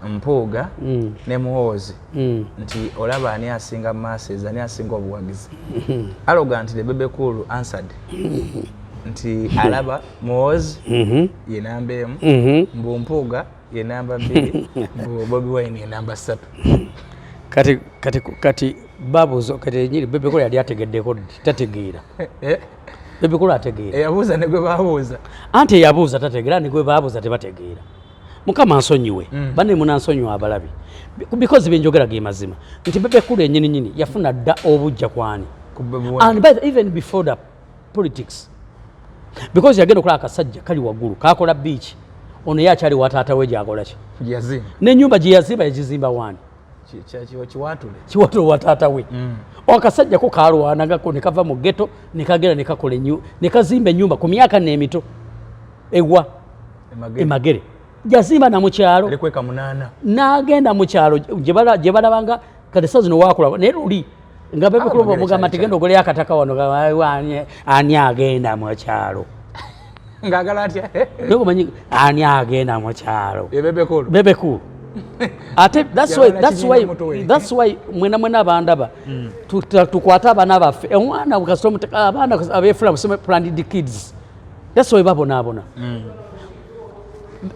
Speaker 1: Mpuuga ne Muhoozi nti olaba ani asinga masses ani asinga obuwagizi arrogant the Bebe Cool answered nti alaba Muhoozi ye namba emu mbu Mpuuga ye namba 2 Bobi Wine ye namba 3
Speaker 2: kati babuzo kati nyiri Bebe Cool yali ategeddeko tategeera Bebe Cool ategeera
Speaker 1: yabuuza ne gwe babuuza
Speaker 2: anti yabuuza tategeera ne gwe babuuza tebategeera Mukama ansonyiwe banne munansonyiwa abalabi because benjogera ge mazima nti Bebe Cool ennyini yafuna dda obujja kwani and by the, even before the politics because yagenda okola akasajja kali waggulu kakola beach ono yakyali wataata we gyakola ki n'ennyumba gye yazimba yagizimba wani kiwatule wataata we akasajja ko kalwanagako ne kava mu ghetto ne kagenda ne kakola ne kazimba ennyumba ku myaka n'emito ewa Emagere yazimba na mu kyalo n'agenda mu kyalo gye balabanga kati saa zino waakula naye luli nga Bebe Cool omugamba tigenda ogoleyo akataka wano ani agenda mu kyalo
Speaker 1: ngagala atya
Speaker 2: nokumanyi ani agenda mu kyalo Bebe Cool ate that's why mwena abandaba tukwata abaana baffe omwana abaana abeefula musome planned kids that's why babonaabona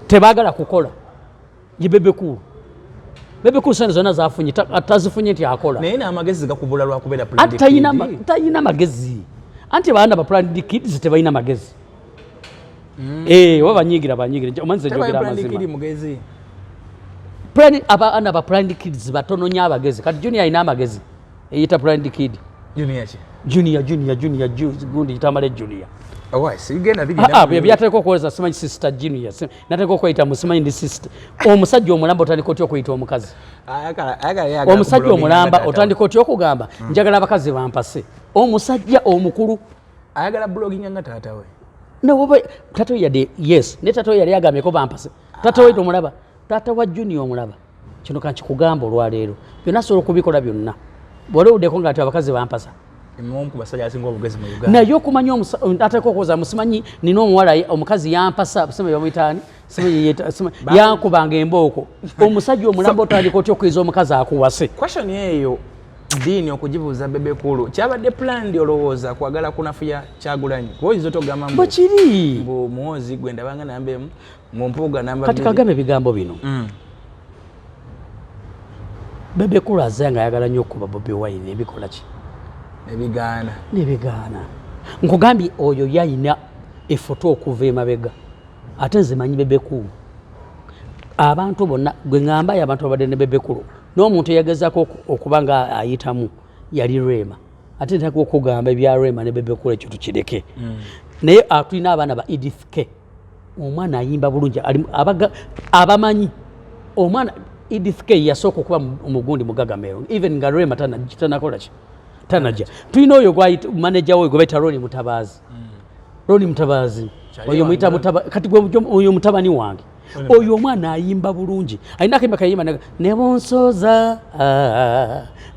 Speaker 2: tebaagala kukola ye Bebe Cool Bebe Cool sente zonna zafunye atazifunye nti akola
Speaker 1: naye n'amagezi gakubula lwakubeera Planned
Speaker 2: tayina magezi anti baana ba Planned Kids tebalina magezi wabanyigira omanzi njogera amazima abaana ba Planned Kids batono nnyo abagezi kati Junior alina amagezi eyita Planned Kid Junior gundi yitamale Junior byataleka okuweza simanyi sister Junior nataleka okweyita musimanyi ndi sister omusajja omulamba otandika otya okuyita omukazi omusajja omulamba otandika otya okugamba njagala abakazi bampase omusajja omukulu
Speaker 1: ayagala blogging nga taata we
Speaker 2: tata we yadde yes ne tata we yali agambeko bampase tata we omulaba tata wa Junior omulaba kino kankikugamba olwaleero byonna asobola okubikola byonna bwolewuddeko nga ati abakazi bampasa naye okumanya ateeka okuwoza musimanyi nina omuwala omukazi yampasa busema bamuyitaani yankubanga embooko omusajja omulamba otandika otya okuyinza omukazi akuwase
Speaker 1: question eyo Diini okugibuuza Bebe Cool kyabadde planned olowooza kwagala kunafuya Kyagulanyi oyinza otogamba
Speaker 2: bwekiri
Speaker 1: muwozi gwe ndabanga nambemu mumpuuga namba
Speaker 2: kati kagambe ebigambo bino Bebe Cool azze nga ayagala nnyo okuba Bobi Wine ebikola ki nebigaana nkugambye oyo yayina efoto okuva emabega ate nze manyi Bebe Cool abantu bonna gwe ŋŋambayo abantu abadde ne Bebe Cool n'omuntu eyagezaako okuba nga ayitamu yali Rema ate ntaka okugamba ebya Rema ne Bebe Cool ekyo tukireke naye tulina abaana ba Edith K omwana ayimba bulungi abamanyi omwana Edith K yasooka okuba omugundi mu Gagamero even nga Rema tanakola ki tanajja tulina oyo manager we gwe bayita Roni Mutabazi oyo muyita kati oyo mutabani wange oyo omwana ayimba bulungi alina akayimba kayimba ne bonsooza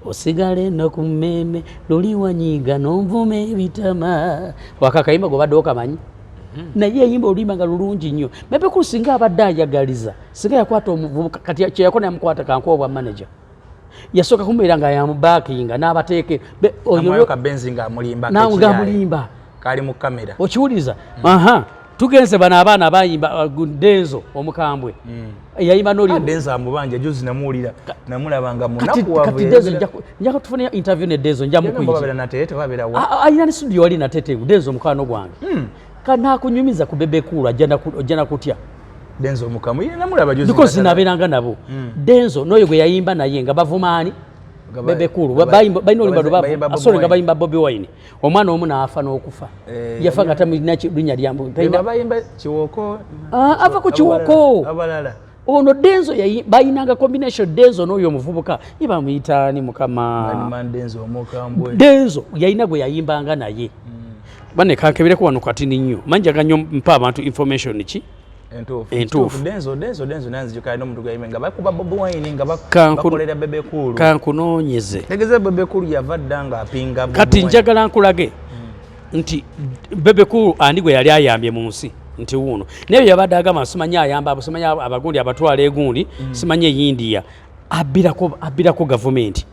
Speaker 2: osigale no ku mmeme luli wanyiga n'onvuma ebitama wakakayimba gwe badde okamanyi naye eyimba oluyimba nga lulungi nnyo Bebe Cool singa abadde ayagaliza singa yakwata omuvubuka kati kyeyakona yamukwata kankuwa bwa manager yasooka kumubeera nga yamubakinga n'abateeke ngamulimba
Speaker 1: kali mu kamera
Speaker 2: okiwuliza tugenze bano abaana abayimba Denzo omukambwe yayimba
Speaker 1: Denzo amubanja juzi namuwulira namulabanga
Speaker 2: kati Denzo njaka tufuna interview ne Denzo alina ne studio wali natete Denzo mukwano gwange kanakunyumiza ku Bebe Cool ajja kutya
Speaker 1: Denzo mukamu namulaba juzi
Speaker 2: because nabeeranga nabo Denzo n'oyo gwe yayimba naye nga bavumaani Bebe Cool balina oluyimba sorry nga bayimba Bobi Wine omwana omu naafa n'okufa yafa nga tamulina linnya
Speaker 1: bayimba Kiwoko
Speaker 2: ava ku Kiwoko
Speaker 1: abalala
Speaker 2: ono Denzo bayinanga combination Denzo n'oyo omuvubuka ibamuyitaani mukama Denzo yayina gwe yayimbanga naye bane kankebireko wano katini nnyo manjaga nnyo mpa abantu information ki entuufu
Speaker 1: Denzo nanzi jukali n'omuntu gayime nga bakuba Bobi Wine nga bakolera Bebe Cool
Speaker 2: kankunoonyeze
Speaker 1: tegeze Bebe Cool yava dda nga apinga
Speaker 2: kati njagala nkulage nti Bebe Cool andi gwe yali ayambye mu nsi nti wuno naye yabadde agamba simanyi ayamba simanyi abagundi abatwala egundi simanyi eyindiya abbirako gavumenti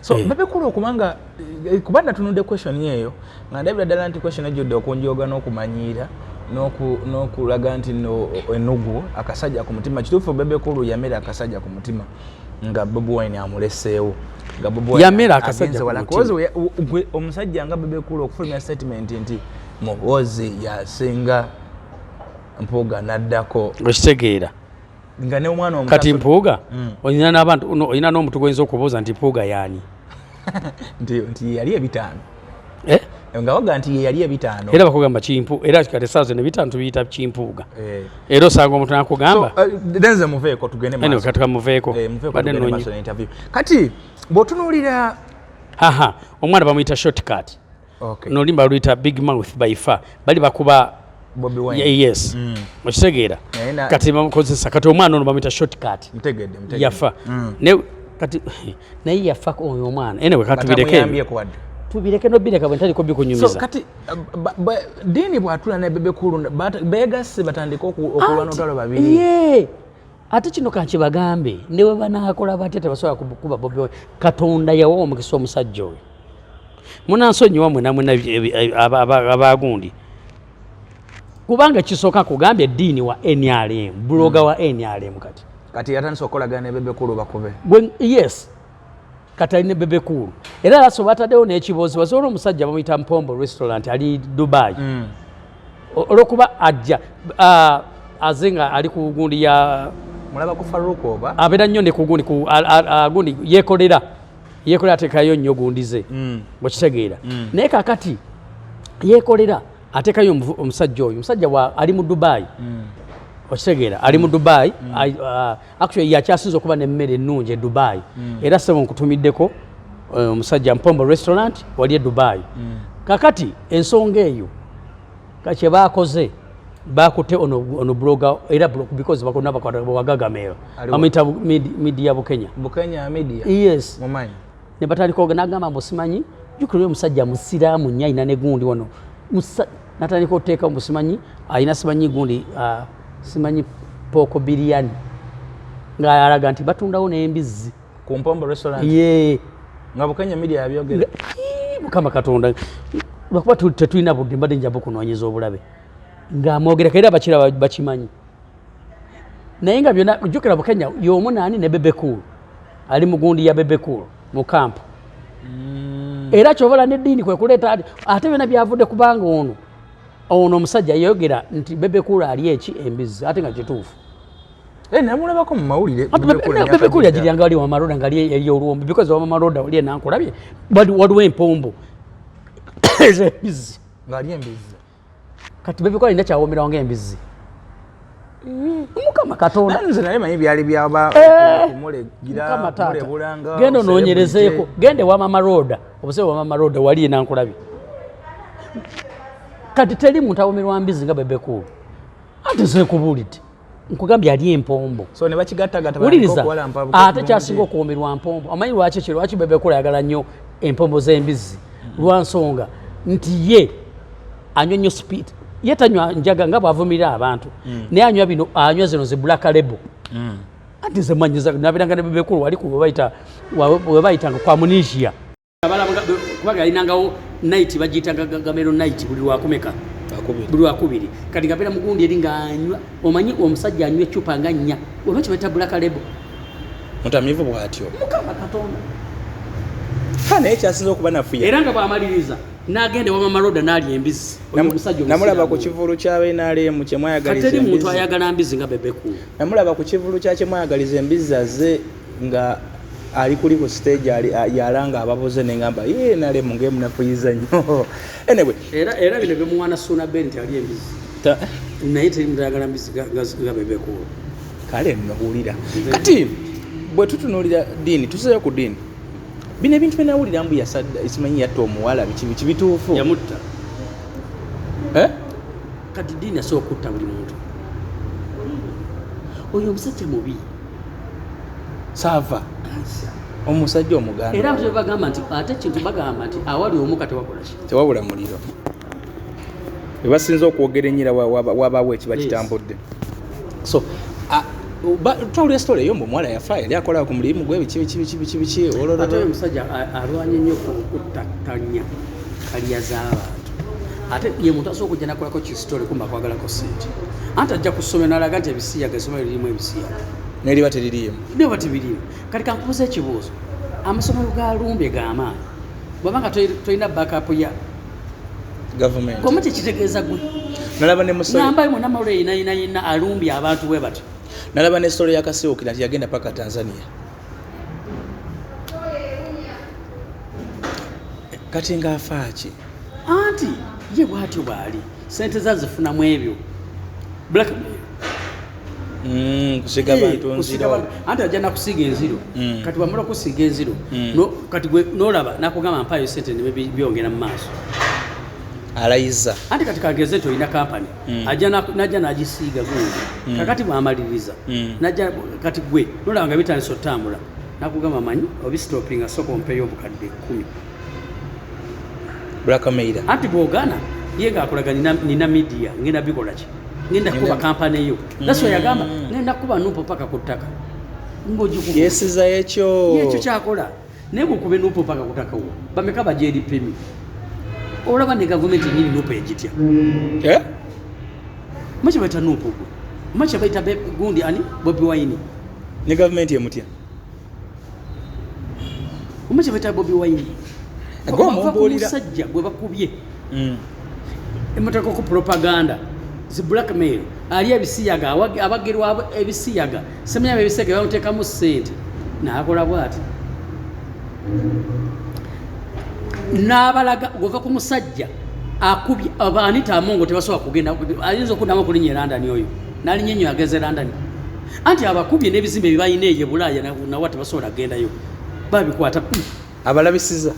Speaker 1: so Bebe Cool okubanga kubanda tunudde question eyo nga ndabira ddala nti question ejjudde okunjoga n'okumanyiira n'okulaga nti enugu akasajja ku mutima kituufu Bebe Cool yamera akasajja ku mutima nga Bobi Wine amuleseewo
Speaker 2: yamera akasajja ku mutima
Speaker 1: omusajja nga Bebe Cool okufulumya statement nti Muhoozi yasinga Mpuuga naddako
Speaker 2: okitegeera
Speaker 1: nga ne omwana omuto
Speaker 2: kati Mpuuga olina n'abantu olina n'omuntu gwoyinza okubuuza nti Mpuuga yaani
Speaker 1: nti yali ebitaano nga waga nti yali ebitaano
Speaker 2: era bakugamba kimpu era kati saazo ne bitaano tubiyita kimpuuga era osanga omuntu nakugamba
Speaker 1: denze muveeko tugende maaso
Speaker 2: kati kamuveeko
Speaker 1: badde nonyi interview kati bw'otunuulira
Speaker 2: omwana bamuyita shortcut n'olimba luyita big mouth by far bali bakuba
Speaker 1: Bobi Wine
Speaker 2: yes okitegeera kati bamukozesa kati omwana ono bamuyita shortcut yafa kati naye yafa oyo omwana enewe tubireke nobireka bwentaliko bikunyumiza
Speaker 1: so kati Diini bwatula ne Bebe Cool beegasse batandika okulwana olutalo babiri
Speaker 2: ate kino kankibagambe ne bwe banaakola batya tebasobola kuba Bobi Wine Katonda yawa omukisa omusajja oyo munansonyiwa mwenamwena abagundi kubanga kisooka kugambye Diini wa NRM bloga wa NRM kati
Speaker 1: kati yatandise okukolagana ne Bebe Cool bakube.
Speaker 2: Yes, kati alina Bebe Cool. Era laso bataddewo n'ekiboozi basobola omusajja bamuyita Mpombo restaurant ali Dubai. Olwokuba ajja azenga ali ku gundi ya
Speaker 1: mulaba ku Faruku oba
Speaker 2: abeera nnyo ne ku gundi gundi yeekolera ateekayo nnyo gundize okitegeera naye kakati yeekolera ateekayo omusajja oyo omusajja ali mu Dubai okitegeera ali mu Dubai actually yakyasinza okuba n'emmere ennungi e Dubai era sebo nkutumiddeko omusajja Mpombo restaurant wali e Dubai kakati ensonga eyo kye baakoze bakutte ono blogger era because bakona bakagagamera amita media Bukenya media yes
Speaker 1: mumanyi
Speaker 2: ne batandika oganagamba mbosimanyi jukiro musajja musiraamu nnyo alina ne gundi wano natandika oteeka mbosimanyi alina simanyi gundi simanyi poko biliani ng'alaga nti batundawo n'embizzi
Speaker 1: ku Mpombo restaurant nga Bukenya media yabyogera
Speaker 2: mukama katonda lwakuba tetulina budde mbadde njaba okunoonyeza obulabe ng'amwogereka era abakira bakimanyi naye nga byonna jjukira Bukenya y'omu naani ne Bebe Cool ali mu gundi ya Bebe Cool mu kampu era kyobola n'eddiini kwe kuleeta ate byonna byavudde kubanga ono omusajja yayogera nti Bebe Cool ali eki embizzi ate nga kituufu
Speaker 1: namulabako mu mawulire
Speaker 2: Bebe Cool yagiryanga wali wamaroda nga ali olwombi because wamamaroda wali enankulabye waliwo empombo ez'embizzi
Speaker 1: ng'ali embizzi
Speaker 2: kati Bebe Cool alina kyawomerawo ng'embizzi mukama katonda
Speaker 1: nze naye manyi byali byaba kumulegira mulebulanga
Speaker 2: genda onoonyerezeeko gende wamama roda obusebe wamama roda wali enankulabye kati teri muntu awomerwa mbizzi nga Bebe Cool ate nzekubuulidde nkugambye ali empombo
Speaker 1: so ne bakigattagatta
Speaker 2: wuliriza ate kyasinga okuwomerwa mpombo amanyi lwaki Bebe Cool ayagala nnyo empombo z'embizzi lwa nsonga nti ye anywa nnyo speed ye tanywa njaga nga bw'avumirira abantu naye anywa bino anywa zino zi black label ate nze mmanyiza nabiranga ne Bebe Cool wali we bayitanga kwa Munisia kubaga yalinangawo night bagiyitanga gamero night buli lwakumeka buli lwakubiri kati ngabeera mugundi eri ng'anywa omanyi omusajja anywa ecupa nga nnya olwaki bayita black label
Speaker 1: mutamivu bw'atyo
Speaker 2: mukama katonda
Speaker 1: naye kyasinza okuba nafuya
Speaker 2: era nga bw'amaliriza n'agenda wamama roda n'ali embizzi
Speaker 1: namulaba ku kivulu kya NRM kye mwayagaliza
Speaker 2: embizzi muntu ayagala mbizzi nga Bebe Cool
Speaker 1: namulaba ku kivulu kya kye mwayagaliza embizzi aze nga ali kuli ku stage yalanga ababuze n'engamba ye NRM ng'emunafuyiza nnyo anyway
Speaker 2: era bino byemuwana Suna Ben nti ali embizzi naye teri muntu ayagala mbizzi nga Bebe Cool
Speaker 1: kale nowulira kati bwe tutunuulira ddiini tuseeyo ku ddiini bino ebintu byenawulira mbu simanyi yatta omuwala biki bituufu
Speaker 2: yamutta kati ddiini asobola okutta buli muntu oyo omusajja mubi
Speaker 1: saava omusajja omuganda
Speaker 2: era bagamba nti ate kintu bagamba nti awali omu kati wakola ki
Speaker 1: tewabula muliro webasinza okwogera ennyira wabawo ekiba kitambudde so twawulira story eyo mbu omuwala yafa yali akola ku mulimu gwe biki
Speaker 2: ate oyo omusajja alwanye nnyo okuttattanya kaliya z'abantu ate ye muntu asobola okujja nakolako kisitole kumba akwagalako sente anti ajja ku ssomero n'alaga nti ebisiyaga essomero lirimu ebisiyaga
Speaker 1: neriba teririimu
Speaker 2: neba tebiriimu kati kankubuza ekibuuzo amasomero ga lumbe g'amaanyi bwabanga tolina backup ya
Speaker 1: gavumenti
Speaker 2: koma kyekitegeeza gwe
Speaker 1: nalaba ne musolo
Speaker 2: namba imwe namalule yina alumbye abantu bwe batyo
Speaker 1: nalaba ne story ya Kasiwukira nti yagenda paka Tanzania kati ng'afaaki
Speaker 2: anti ye bwatyo bwali sente zazifunamu ebyo
Speaker 1: kusiga abantu nziro
Speaker 2: anti ajja nakusiga enziro kati wamala kusiga enziro kati gwe nolaba nakugamba mpayo sente ne byongera mu maaso
Speaker 1: alayiza
Speaker 2: anti kati kageze nti olina kampani najja nagisiiga gundi kakati bwamaliriza najja kati gwe nolaba nga bitandisa otambula nakugamba manyi obistopinga soko mpeyo obukadde 10
Speaker 1: blackmail
Speaker 2: anti bwogana ye ng'akolaga nina media ngenda bikola ki ngenda kuba kampani eyo that's why yagamba ngenda kuba nupo paka ku ttaka ng'ogikuba
Speaker 1: yesiza ekyo
Speaker 2: kyakola naye bw'okuba nupo paka ku ttaka wo bameka bajja eri pemi olaba ne gavumenti nyini nupo egitya maki baita nupo gwe maki baita gundi ani Bobi Wine
Speaker 1: ne gavumenti emutya
Speaker 2: omuche beta Bobi Wine
Speaker 1: Gwa mumbulira
Speaker 2: musajja gwe bakubye emotaka ko propaganda zi blackmail ali ebisiyaga abagerwa ebisiyaga semenya ebisiyaga bamuteka mu sente nakola bwati n'abalaga gova ku musajja akubye Anita Amongo tebasobola kugenda ayinza okuddamu kulinnya London oyo nalinnya nnyo ageze London anti abakubye n'ebizimbe bibayina eyo Bulaaya nawa tebasobola kugendayo babikwata
Speaker 1: abalabisiza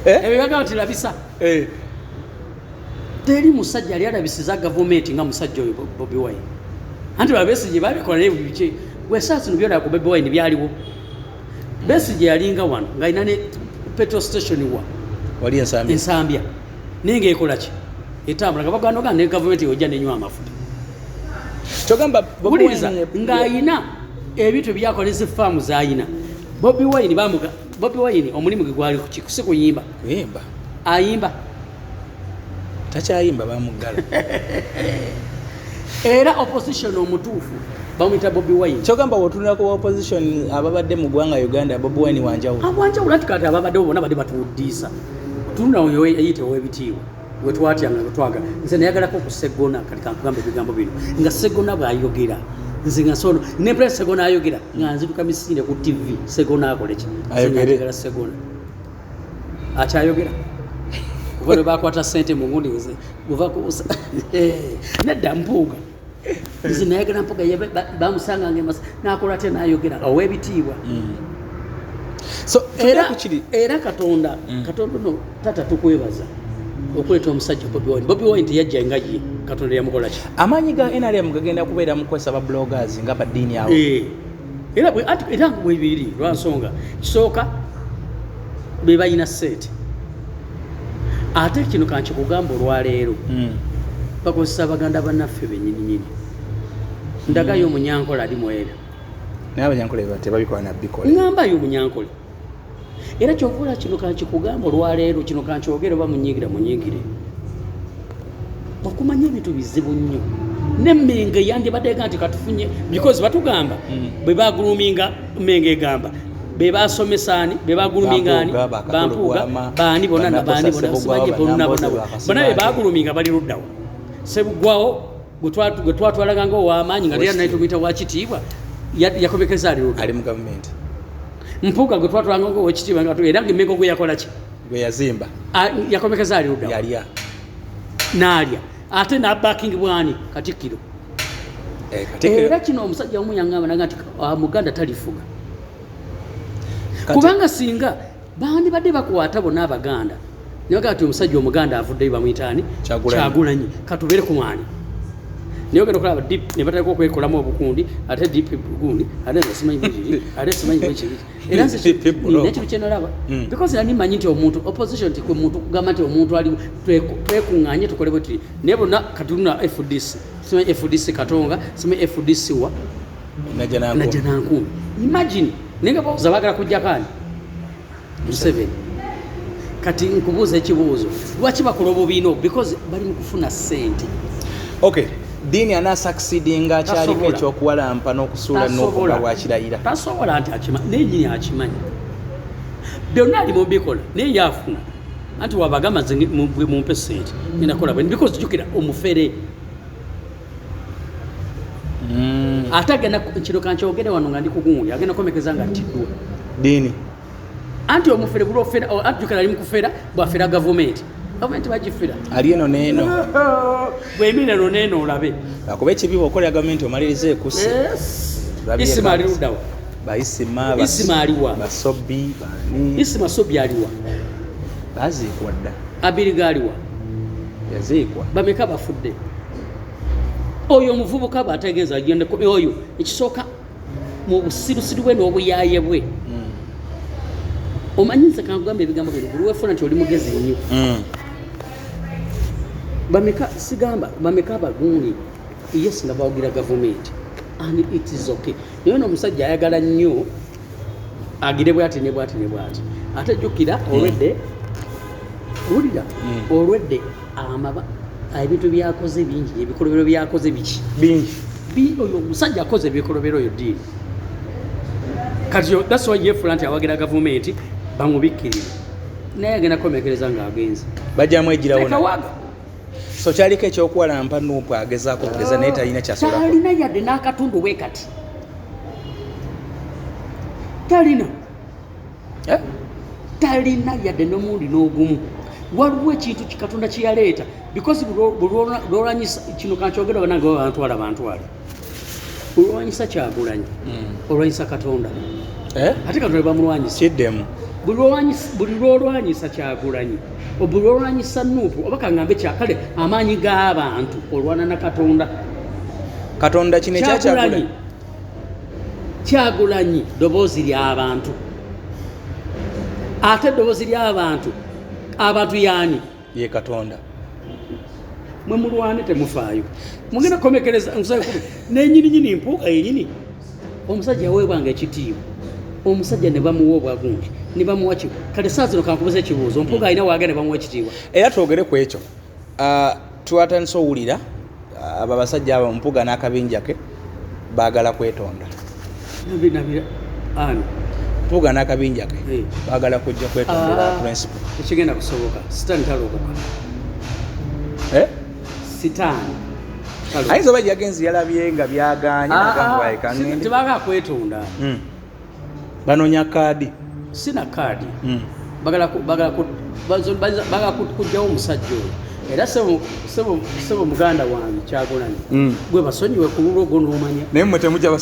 Speaker 2: ebibaga nti labisa teri musajja ali alabisiza gavumenti nga musajja oyo Bobi Wine anti Besigye babikola n'ebiki wesasi nubyola ku Bobi Wine byaliwo Besigye yalinga wano nga ina ne petrol station wa
Speaker 1: wali
Speaker 2: ensambya ninge ekola ki etambula nga bagano ne gavumenti yojja nenywa amafuta
Speaker 1: togamba
Speaker 2: Bobi Wine nga ina ebintu byakoleze farm zaayina Bobi Wine bamuga Bobi Wine omulimu gwe gwali kukuse kuyimba ayimba
Speaker 1: takyayimba bamugala
Speaker 2: era opposition omutuufu bamwita Bobi Wine
Speaker 1: kyogamba wotunula ku opposition ababadde mu ggwanga Uganda Bobi Wine
Speaker 2: wanjawulo ati kati ababadde bona badde batuuddiisa tunula oyo eyite ow'ebitiibwa gwe twatyanga nga twaga nze nayagalako ku Segona kati kankugamba ebigambo bino nga Segona bw'ayogera nze nga sono ne press Segona ayogera nga nziruka misinde ku TV Segona akole ki ayogera Segona akyayogera kuba bakwata sente mu ngundi nze guva ku nedda mpuuga nze nayagala mpuuga bamusanga ngemasa nakola ate nayogera ow'ebitiibwa
Speaker 1: so
Speaker 2: era Katonda no tata tukwebaza okuleta omusajja Bobi Wine teyajja nga ye Katonda yamukola ki
Speaker 1: amaanyi ga NRM gagenda kubeera mu kwesa ba bloggers nga baddiini awo
Speaker 2: era bwe biri lwansonga kisooka be balina sente ate kino kankikugamba olwaleero bakozesa Abaganda bannaffe bennyininyini ndagayo Omunyankole ali mwera
Speaker 1: naye Abanyankole tebabikola nabbikola
Speaker 2: ng'ambayo Omunyankole era kyokola kino kankikugamba olwaleero kino kankyogere oba munyiigire okumanya ebintu bizibu nnyo n'emmenge yandibadde nti katufunye because batugamba bwe baguluminga mmenge egamba be basomesani be bagulumingani bampuga bani bona na bani bona sibaje bona be baguluminga bali luddawo sebugwawo gwe twatwalaga ngo w'amaanyi nga era nayo tumuyita wa kitiibwa yakomekeza ali
Speaker 1: mu gavumenti
Speaker 2: mpuga gwe twatwalanga ngo w'ekitiibwa nga era ng'emmengo gwe yakola ki
Speaker 1: gwe yazimba
Speaker 2: yakomekeza ali luddawo
Speaker 1: yalya
Speaker 2: n'alya ate n'abbakingi bwani Katikkiro era kino omusajja omuyangamba nti Muganda talifuga kubanga singa bandi badde bakwata bonna Abaganda nibaga ati omusajja Omuganda avuddeyo bamuyitaani Kyagulanyi katubere ku mwani niyo genda okulaba dip ne batandika okwekolamu obukundi ate dip bugundi ate simanyi bwekiri ate simanyi bwekiri era nekyo kyenalaba because nani manyi nti omuntu opposition tikwe muntu kugamba nti omuntu ali twekuŋŋaanye tukole bwe tuli naye bonna katulina FDC simanyi FDC Katonga simanyi FDC wa Najjanankumbi imagine ninga bawuza bagala kujja kandi Museveni kati nkubuuza ekibuuzo lwaki bakola obubiino because bali mu kufuna ssente
Speaker 1: okay Dini ana succeedinga kyaliko ekyokuwalampa n'okusuula n'okuba bwakirayira
Speaker 2: tasobola nti akimanyi nenyini akimanyi byonna ali mubikola naye yafuna anti wabagamba nze mumpe ssente ninakola bwe because jukira omufere ate agenda kino kankyogere wano nga ndi kugundi agenda komekeza nga atiddwa
Speaker 1: Dini
Speaker 2: anti omufere bulofera anti jukira ali mukufera bwafera gavumenti bagifira
Speaker 1: ali eno neeno
Speaker 2: bwemira eno neeno olabe
Speaker 1: akuba ekibiba okolera gavumenti omalirize ekusse
Speaker 2: Isima ali luddawa
Speaker 1: Isima
Speaker 2: aliwa
Speaker 1: Basobi
Speaker 2: Isima Sobi aliwa
Speaker 1: baziikwa dda
Speaker 2: Abiriga aliwa
Speaker 1: yaziikwa
Speaker 2: bameka bafudde oyo omuvubuka bw'ategeeza agende oyo ekisooka mu busirusiru bwe n'obuyaaye bwe omanyiza kangamba ebigambo bino buli wefuna nti oli mugezi nnyo bameka abagundi yes nga bawagira gavumenti and it is okay naye n'omusajja ayagala nnyo agire bwati ne bwati ate jjukira olwedde wulira olwedde ebintu byakoze bingi ebikolobero byakoze bingi oyo omusajja akoze ebikolobero oyo ddiini kati that's why yefuula nti awagira gavumenti bamubikkirire naye agenda komekereza ng'agenze
Speaker 1: bajjamu egirawo
Speaker 2: ekawaga
Speaker 1: so kyaliko ekyokuwalampa Nuupu agezaako okugeza naye talina kyasolako
Speaker 2: talina yadde n'akatundu bwe kati talina talina yadde n'omundi n'ogumu waliwo ekintu Katonda kye yaleeta because lwolwanyisa kino kankyogera banange bantwala olwanyisa Kyagulanyi olwanyisa Katonda ate Katonda bamulwanyisa
Speaker 1: kiddemu
Speaker 2: buli lwolwanyisa Kyagulanyi buli lwolwanyisa Nuupu oba kaŋŋambe kyakale amaanyi g'abantu olwana na Katonda
Speaker 1: kino
Speaker 2: Kyagulanyi ddoboozi ly'abantu ate eddoboozi ly'abantu abantu yaani
Speaker 1: ye Katonda
Speaker 2: mwe mulwane temufaayo mugenda komekereza nenyininyini mpuuga yenyini omusajja yaweebwanga ekitiibwa omusajja ne bamuwa obwagungi ne bamuwa ki kale saa zino kankubuza ekibuuzo mpuuga alina waaga ne bamuwa ekitiibwa
Speaker 1: era twogere ku ekyo twatandise owulira abo abasajja abo Mpuuga n'akabinja ke baagala kwetonda
Speaker 2: ani
Speaker 1: Mpuuga n'akabinja ke baagala kujja kwetondera principle
Speaker 2: ekigenda kusoboka sitaani talokoka sitaani
Speaker 1: ayinza oba yagenzi yalabye nga byaganye nagambwaekangende
Speaker 2: tebaagala kwetonda
Speaker 1: banoonya kaadi
Speaker 2: sina kaadi bagala kujjawo omusajja oyo era sebo muganda wange Kyagulanyi gwe basonyiwe ku lulwo gwo n'omanya
Speaker 1: naye mmwe temujja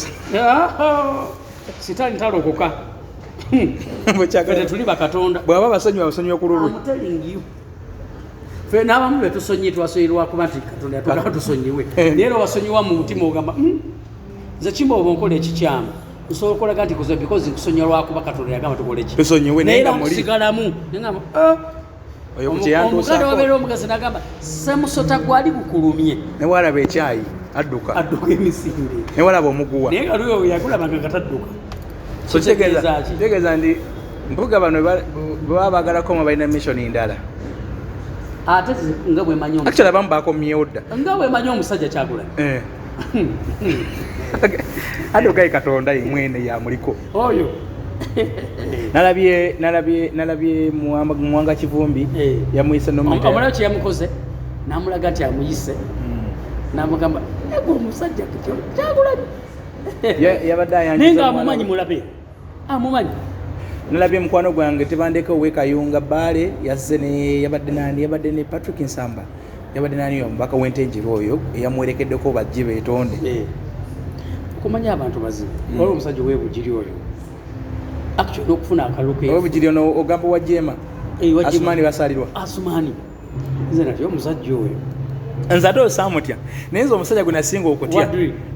Speaker 2: sitaani talokoka tuli bakatonda
Speaker 1: bw'aba basonyiwe ku lulwe
Speaker 2: fe n'abamu be tusonyi twasonyirwakuba nti Katonda yatugamba tusonyiwe naye era wasonyiwa mu mutima ogamba nze kimba oba nkola ekikyamu nsobola okolaga nti kuze because nkusonyiwa lwakuba Katonda yagamba tukole ki
Speaker 1: tusonyiwe naye nga muli
Speaker 2: sigalamu nengamba omuganda wabeera omugazi nagamba semusota gwali gukulumye
Speaker 1: ne walaba ekyayi adduka
Speaker 2: emisinde
Speaker 1: ne walaba omuguwa
Speaker 2: naye nga lweyo yakulabanga katadduka
Speaker 1: so kitegeeza nti Mpuuga bano baba baagalako mwe balina mission ndala
Speaker 2: ate nga bwe manyi
Speaker 1: actually abamu bakomyewo dda
Speaker 2: nga bwe manyi omusajja Kyagulanyi
Speaker 1: adduka Katonda ye mwene yamuliko
Speaker 2: oyo
Speaker 1: nalabye Muwanga Kivumbi yamuyise
Speaker 2: omulayo kye yamukoze n'amulaga nti amuyise n'amugamba ego omusajja Kyagulanyi
Speaker 1: yabadde ayanjisa
Speaker 2: naye nga amumanyi mulabe amumanyi
Speaker 1: nalabye mukwano gwange tebandeke owekayunga Baale yabadde ne Patrick Nsamba yabadde nani omubaka w'entenjero oyo eyamwerekeddeko bajje beetonde
Speaker 2: okumanya abantu bazibu waliwo omusajja ow'ebugiri oyo actually okufuna akaluke
Speaker 1: obugiri ono ogamba wa Jema Asumani basalirwa
Speaker 2: Asumani nze nati omusajja oyo
Speaker 1: nze ate osamutya naye nze omusajja gwe nasinga okutya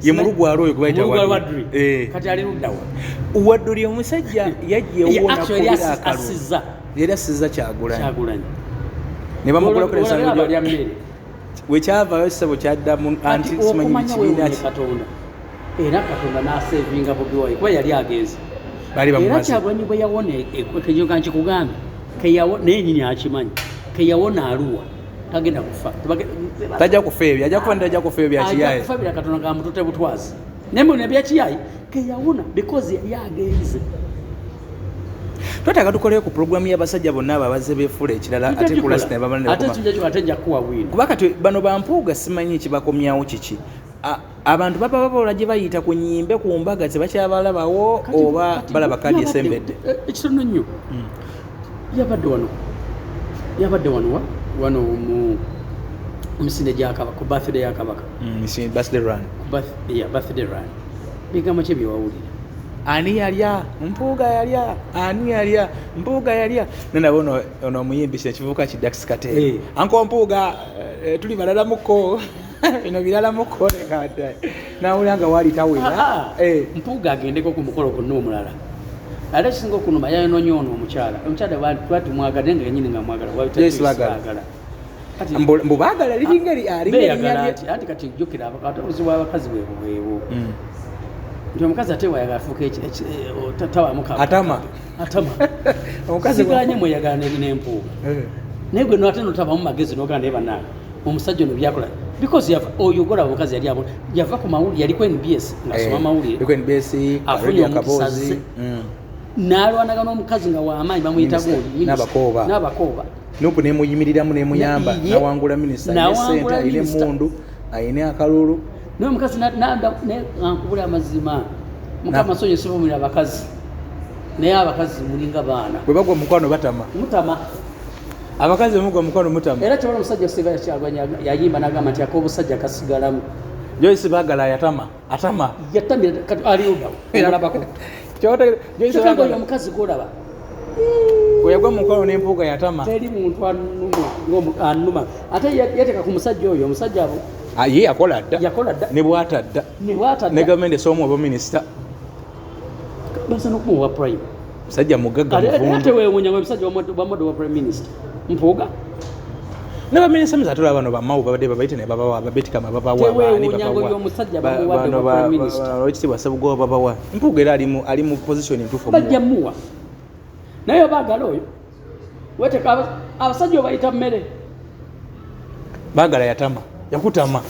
Speaker 1: ye mulugwala oyo gwe bayita
Speaker 2: Wadri kati ali luddawa
Speaker 1: Wadduli omusajja yajjewo
Speaker 2: asiza
Speaker 1: yali asiza Kyagulanyi ne bamugulako ensango wekyavayo ssebo kyaddamu anti simanyi kibiina ki
Speaker 2: era Katonda n'asevinga Bobi Wine kuba yali agenze era Kyagulanyi bwe yawona ekwekejoga nkikugambe naye nyini akimanyi keyawona Arua tagenda kufa
Speaker 1: tajja kufa ebyo ajja kufa ndajja kufa ebyo byakiyayi
Speaker 2: kufa bya Katonda nga mutute butwazi nemwe byakiyayi keyawona because yali agenze
Speaker 1: twataka tukoleyo ku programu y'abasajja bonna abo abazze beefuula ekirala ate kulasina
Speaker 2: ate nja kuwa wino
Speaker 1: kuba kati bano bampuuga simanyi kibakomyawo kiki abantu baba babola gye bayita ku nnyimbe ku mbaga tebakyabalabawo oba balaba kadi esembedde
Speaker 2: ekitono nnyo yabadde wano mu misinde gya Kabaka ku birthday ya Kabaka birthday run bigambo kye byewawulira ani yalya Mpuuga yalya nenaba ono omuyimbi kivubuka kidax Kate anko Mpuuga tuli balalamuko bino biralamuko nekata nawulira nga wali tawera Mpuuga agendeko ku mukolo gonna omulala ate kisinga okunuma yanonyoona omukyala twatumwagala naye nga yenyini nga mwagala wabitagala
Speaker 1: mbubaagala liringa
Speaker 2: anti kati jjukira abakazi bw'abakazi bwebwo nti omukazi ate wayagala afuuka tawamuatama omukazi siganye mweyagala n'Empuuga naye gwe ate notabamu magezi nogala naye bannange omusajja ono byakola because oyo gola omukazi yali abo yava ku mawulire yaliko NBS ngasoma mawulire
Speaker 1: yaliko NBS
Speaker 2: afunye akabozi n'alwanaga n'omukazi nga w'amaanyi bamuyita goli n'abakooba
Speaker 1: Nupu ne muyimiriramu ne muyamba nawangula minisita ne sente ile mundu ayine akalulu
Speaker 2: n'omukazi n'ankubula amazima mukama sonye sivumira abakazi naye abakazi mulinga baana
Speaker 1: bwe bagwa mukwano batama
Speaker 2: mutama
Speaker 1: abakazi mugwa mukwano mutama
Speaker 2: era kyabona omusajja Sylvia Kyagwanya yayimba n'agamba nti ak'obusajja kasigalamu
Speaker 1: Joyce Bagala yatamira
Speaker 2: kati aliudawo olabako
Speaker 1: kyota Joyce
Speaker 2: Bagala omukazi golaba
Speaker 1: oyagwa mukwano n'empuuga yatama
Speaker 2: teri muntu anuma ate yateka ku musajja oyo omusajja abo
Speaker 1: ye yakola dda ne bwata dda ne gavumenti esoomu oba minisita
Speaker 2: basa n'okumuwa prime
Speaker 1: musajja mugagga muvundu
Speaker 2: ate weewuunya omusajja bamodde wa prime minister mpuuga
Speaker 1: ne baminisita muzatula bano bamawu babadde babayite ne babawa babetikama babawaekitibwa Ssebugoba babawa mpuuga era ali mu position entuufu
Speaker 2: bajja muwa naye baagala oyo weteka abasajja obayita mmere
Speaker 1: baagala yatama yakutama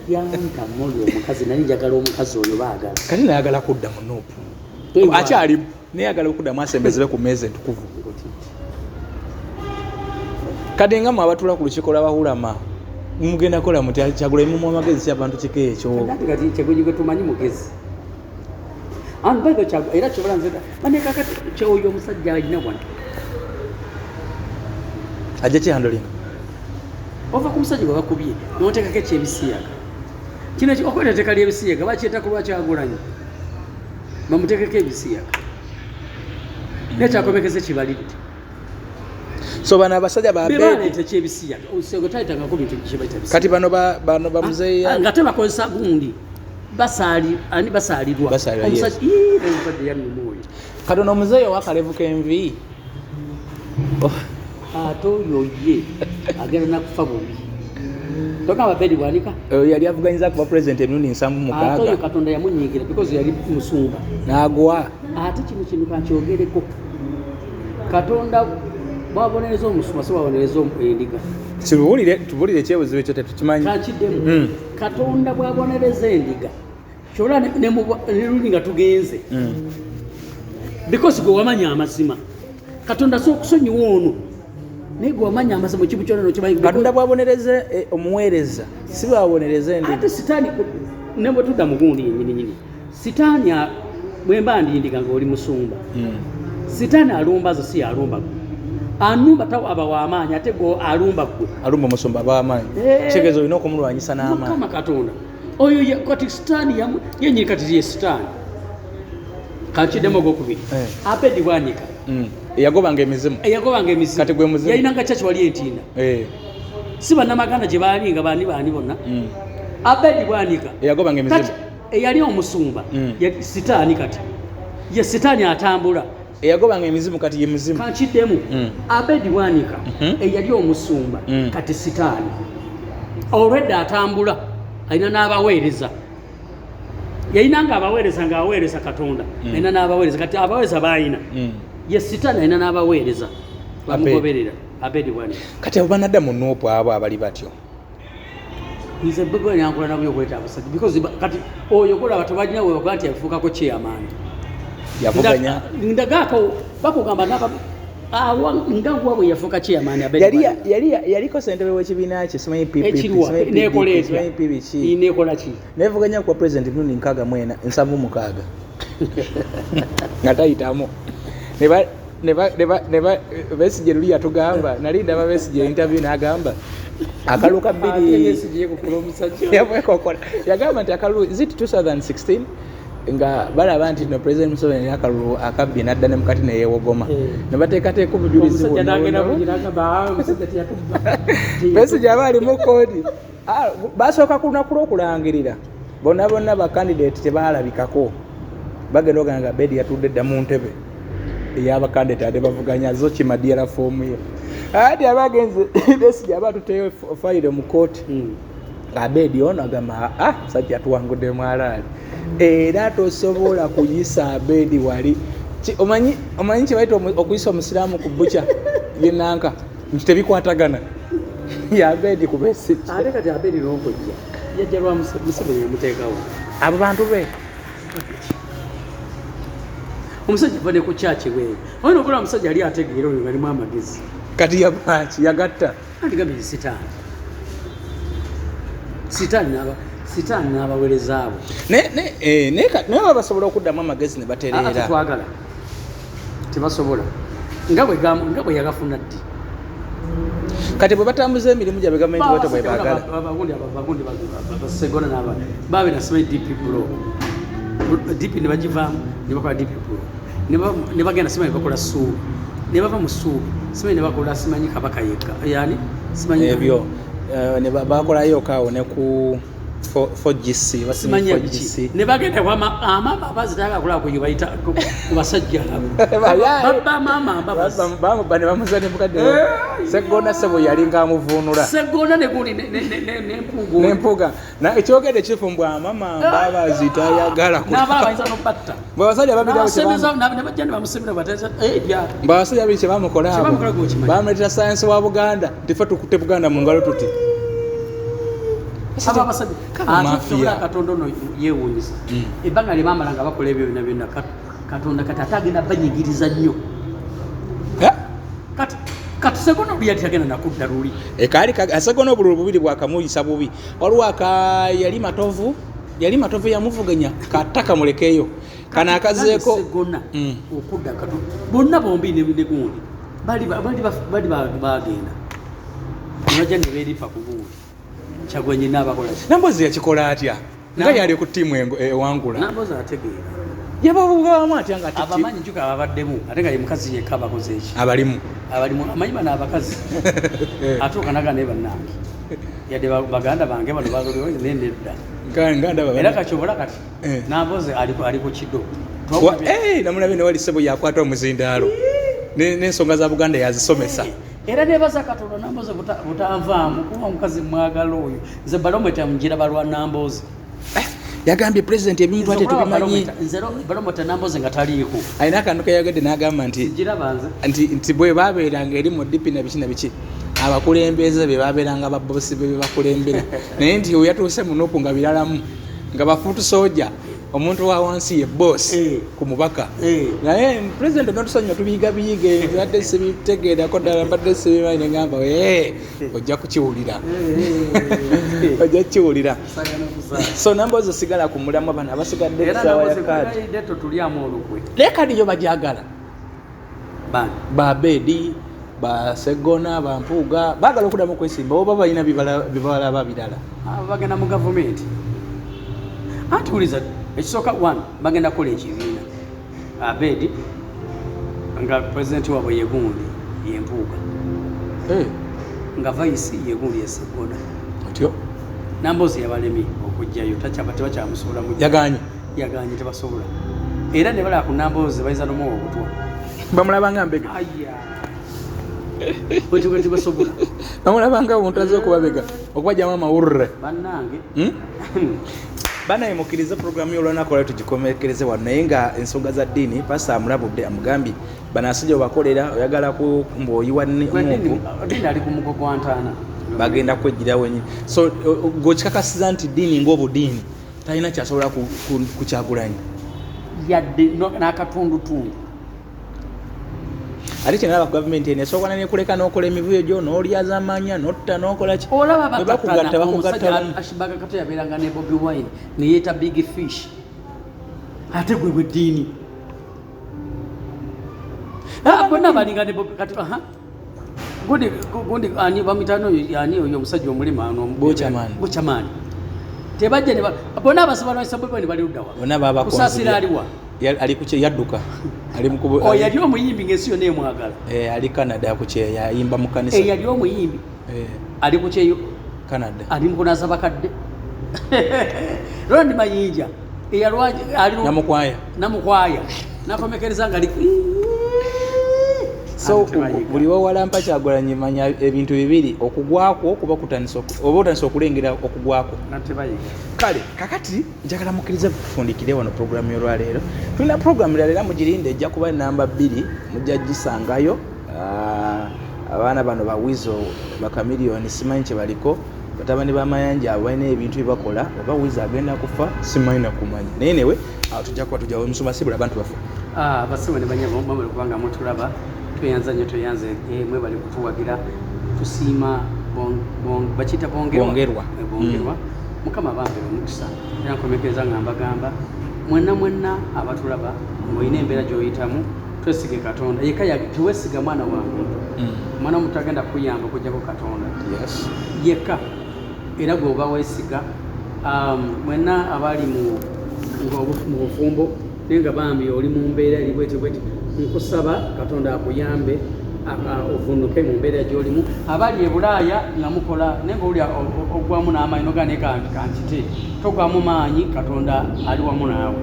Speaker 2: yantamuli omukazi naye njagala omukazi oyo baagala
Speaker 1: kati nayagala kudda mu Nuupu akyalimu nayagala okuddamu asembezebwe ku meeza entukuvu kati nga mwe abatula ku lukiiko lw'abahulama mugenda kola muti Kyagulanyi mumu amagezi ky'abantu kiko ekyo
Speaker 2: kati Kyagulanyi gwe tumanyi mugezi era kyobola nzeta maneka kati kyoyo omusajja alina wano
Speaker 1: ajja kyehandolinga
Speaker 2: ova ku musajja gwe bakubye noteekako ekyebisiyaga kino okweteteeka ly'ebisiyaga bakyetako lwa Kyagulanyi bamuteekeko ebisiyaga naye kyakomekeze kibalidde
Speaker 1: so bano abasajja
Speaker 2: baleeta ekyebisiyaga osego tayitangako bintu kyebayita bisiyaga
Speaker 1: kati bano bamuzeeya
Speaker 2: nga tebakozesa gundi basaalirwa omusajja yanumwoyo
Speaker 1: katono omuzeeyo wakalevu kenvi
Speaker 2: ate oyo ye agenda nakufa bubi togamba Bedi Bwanika
Speaker 1: yali avuganyiza kuba president emirundi 76
Speaker 2: ate oyo Katonda yamunyiigira because yali musumba
Speaker 1: n'agwa
Speaker 2: ate kino kankyogereko Katonda bwabonereza omusumba si bwabonereza endiga
Speaker 1: tubulire ekyebuzibu ekyo tetukimanyi
Speaker 2: kakiddemu Katonda bwabonereza endiga kyobola neruli nga tugenze because gwe wamanya amazima Katonda sokusonyiwa ono naye gwe wamanya amazima ekibu kyona nokimanyi
Speaker 1: Katonda bwabonereza omuweereza si bwabonereza endiga
Speaker 2: ate sitaani ne bwe tudda mu gundi nyininyini sitaani bwe mba ndindiga ng'oli musumba sitaani alumba zo si alumba gwe anumba tawo aba w'amaanyi ate gwe alumba gwe
Speaker 1: alumba omusumba ab'amaanyi kitegeeza olina okumulwanyisa n'amaanyi
Speaker 2: Mukama Katonda oyo kati sitaani yenyini kati ye sitaani kakiddemu ogwokubiri Bedi Bwanika
Speaker 1: eyagobanga emizimu kati gwe muzimu
Speaker 2: yalinanga kyaki wali entiina si bannamaganda gye baali nga baani bonna Bedi Bwanika
Speaker 1: eyagobanga emizimu
Speaker 2: eyali omusumba sitaani kati ye sitaani atambula
Speaker 1: eyagobanga emizimu kati ye muzimu
Speaker 2: kakiddemu Bedi Bwanika eyali omusumba kati sitaani olwedde atambula alina n'abaweereza yalina nga abaweereza ng'aweereza Katonda alina n'abaweereza kati abaweereza baalina ye sitaani alina n'abaweereza bamugoberera Bedi Bwanika
Speaker 1: kati abo banadda mu Nuupu abo abali batyo
Speaker 2: nze bwe nyankola nabyo okweta abasajja because kati oyo kulaba tebalina we bakuba nti yafuukako chairman
Speaker 1: yavuganya
Speaker 2: ndagaako bakugamba nga gwa bwe yafuuka chairman
Speaker 1: yaliko ssentebe w'ekibiina kye simanyi
Speaker 2: nekola ki
Speaker 1: nevuganya kuwa president mirundi 6 nga tayitamu Besigye luli yatugamba nali ndaba Besigye interview n'agamba akalulu ka bbiri yagamba nti akalulu is it 2016 nga balaba nti no president Museveni akalulu akabbi n'adda ne mukati neyeewogoma ne bateekateeka obujulizi Besigye aba ali mu koodi basooka ku lunaku lw'okulangirira bonna bakandidate tebaalabikako bagenda ogamba Bedi yatudde dda mu ntebe ey'abakandidate ate bavuganya zo kimadiyala foomu ye ati abagenze Besigye aba tuteyo fayiro mu kooti Bedi ono agamba musajja tuwangudde mwalaali era tosobola kuyisa Bedi wali omanyi kye bayita okuyisa omusiraamu ku bukya yenanka nti tebikwatagana ya Abedi kubesi
Speaker 2: ate kati Abedi n'okujja yajja lwa Museveni yamuteekawo
Speaker 1: abo bantu be
Speaker 2: omusajja vane ku kyaki wewe oyina okulaba omusajja yali ategeera oyo ngalimu amagezi
Speaker 1: kati yabaki yagatta
Speaker 2: anti gambi sitaani n'abaweereza abo
Speaker 1: naye baba basobola okuddamu amagezi ne batereera
Speaker 2: twagala tebasobola nga bwe yagafuna ddi
Speaker 1: kati bwe batambuza emirimu gyabwe gavumenti bwete bwe baagala
Speaker 2: abagundi basegona n'aba baabe nasoma DP Pro DP ne bagivaamu ne bakola DP Pro ne bagenda simanyi bakola suubi ne bava mu suubi simanyi ne bakola simanyi kabaka yekka yani simanyi
Speaker 1: ebyo ne bakolayo kaawo ne ku 4GC
Speaker 2: basimanyi 4GC ne bagenda kwa amama bazitaka kula ku yubaita ku basajja baba mama
Speaker 1: baba ne bamuzane bukadde segona sebo yali nga amuvunula
Speaker 2: segona ne guli ne
Speaker 1: mpuga na ekyogede kifumbwa mama baba zitayagala ku
Speaker 2: nabala bayinza no batta
Speaker 1: basajja babira
Speaker 2: sebeza ne bajja ne bamusemera bateza ya
Speaker 1: basajja biche bamukola bamuleta science wa Buganda ndifa tukute Buganda mu ngalo tuti
Speaker 2: aba basajja atusobola Katonda no yeewunyisa ebbanga limamala nga bakola ebyo byonna Katonda kati atagenda banyigiriza nnyo kati sekono bya tagenda nakudda luli
Speaker 1: ekali sekono obululu bubiri bwakamuyisa bubi waliwo yali matovu yamuvuganya kataka mulekeyo kana akazeeko
Speaker 2: segona okudda Katonda bonna bombi ne gundi bali bagenda nabajja ne beerifa ku gundi Chagwenye n'abakola
Speaker 1: Nambozi yakikola atya nga yali ku tiimu ewangula
Speaker 2: Nambozi ategeera
Speaker 1: yabavugamu atya nga
Speaker 2: abamanyi njuka ababaddemu ate nga ye mukazi yekka abakoze eki
Speaker 1: abalimu
Speaker 2: amanyi bano abakazi atuuka naga ne bannange yadde baganda bange bano bagoliwo nendedda era kakyobola kati Nambozi ali ku kido
Speaker 1: namulabe ne wali ssebo yakwata omuzindaalo n'ensonga za Buganda yazisomesa
Speaker 2: era nebaza Katonda Nambozi butanvaamu kuba omukazi mwagala oyo nze balometa mungira balwa Nambozi
Speaker 1: yagambye president ebimu twate tubimanyi
Speaker 2: nze balometa Nambozi nga taliiko
Speaker 1: ayina akantu keyagadde n'agamba nti bwe babeeranga eri mu DP na biki abakulembeze be babeeranga babosi be bakulembera naye nti oyatuuse munupu nga biralamu nga bafuutu soja omuntu wa wansi ye boss ku mubaka naye president n'otusonyiwa tubiyige badde sibitegeerako ddala badde sibimanyi ngamba ojja kukiwulira ojja kukiwulira so Nambozi osigala ku mulamu bano abasigadde esawa ya kaadi naye kaadi yo bajagala Abedi Segona Mpuuga baagala okuddamu okwesimba oba balina bibalaba birala
Speaker 2: bagenda mu gavumenti atuuliza ekisooka 1 bagenda kukola ekibiina Abedi nga pulezidenti waabwe yegundi Mpuuga nga vice yegundi Segona
Speaker 1: otyo
Speaker 2: Nambozi yabalemi okujjayo tebakyamusobola yaganye tebasobola era ne balaba ku Nambozi bayinza n'omuwa obutwa
Speaker 1: bamulabanga mbega
Speaker 2: tebasobola
Speaker 1: bamulabanga omuntu azze okubabega okubajjamu amawurre
Speaker 2: bannange
Speaker 1: banaye mukkiriza programu y'olunaku olwaleero tugikomekereze wano naye nga ensonga za ddiini pasita amulabudde amugambye banasajja obakolera oyagala ku mbooyiwa nuupu
Speaker 2: ddiini ali ku mugo gwa ntaana
Speaker 1: bagenda kwejjira wenyini so gokikakasiza nti ddiini ng'obudiini talina kyasobola kukyagulanyi
Speaker 2: yadde n'akatundutundu
Speaker 1: ate kyenalaba ku gavumenti eno esookana nekuleka n'okola emivuyo gyo n'olyaza amanya n'otta n'okola ki
Speaker 2: olaba omusajja Ashibaga Kato yabeeranga ne Bobi Wine ne yeeta Big Fish ate gwe bweddiini bonna balinga ne Bobi Kato gundi ani bamitano ani oyo omusajja omulima Buchamani tebajja ne bonna abasobanurisa Bobi Wine bali luddawa
Speaker 1: bonna baba
Speaker 2: kusaasira aliwa
Speaker 1: ali kuche yadduka ali mukubo
Speaker 2: yali omuyimbi ng'ensi yonna emwagala
Speaker 1: ali Canada kuche yayimba mu kanisa
Speaker 2: yali omuyimbi ali kucheyo
Speaker 1: Canada
Speaker 2: ali mukunaza bakadde Rondi Mayinja eyalwaje ali namukwaya nakomekereza nga ali
Speaker 1: so buli wawalampa Kyagulanyi manya ebintu bibiri okugwako okuba kutandisa oba otandisa okulengera okugwako kale kakati njagala mukkirize kufundikire wano programu y'olwaleero tulina programu laleero mugirinde ejja kuba namba 2 mujja gisangayo abaana bano bawizo bakamiliyoni simanyi kye baliko batabani b'amayanja abo balina ebintu bye bakola oba wizo agenda kufa simanyi nakumanya naye newe tujja kuba tujja musoma sibula abantu bafe
Speaker 2: basimu ne banyabo mwebali kubanga mutulaba tuyanza nnyo tuyanze mwe bali kutuwagira tusiima bakiyita bongerwa mukama bambe omukisa era nkomekeza nga mbagamba mwenna abatulaba olina embeera gy'oyitamu twesige katonda yekka tiwesiga mwana wange mwana omuntu agenda kuyamba okujjako katonda yekka era gweoba weesiga mwenna abali mu bufumbo naye nga bambi oli mu mbeera eri bweti nkusaba katonda akuyambe ovunuke mu mbeera gy'olimu abali e Bulaaya nga mukola naye nga oli ogwamu n'amaanyi nogane kankite togwamu maanyi katonda ali wamu naawe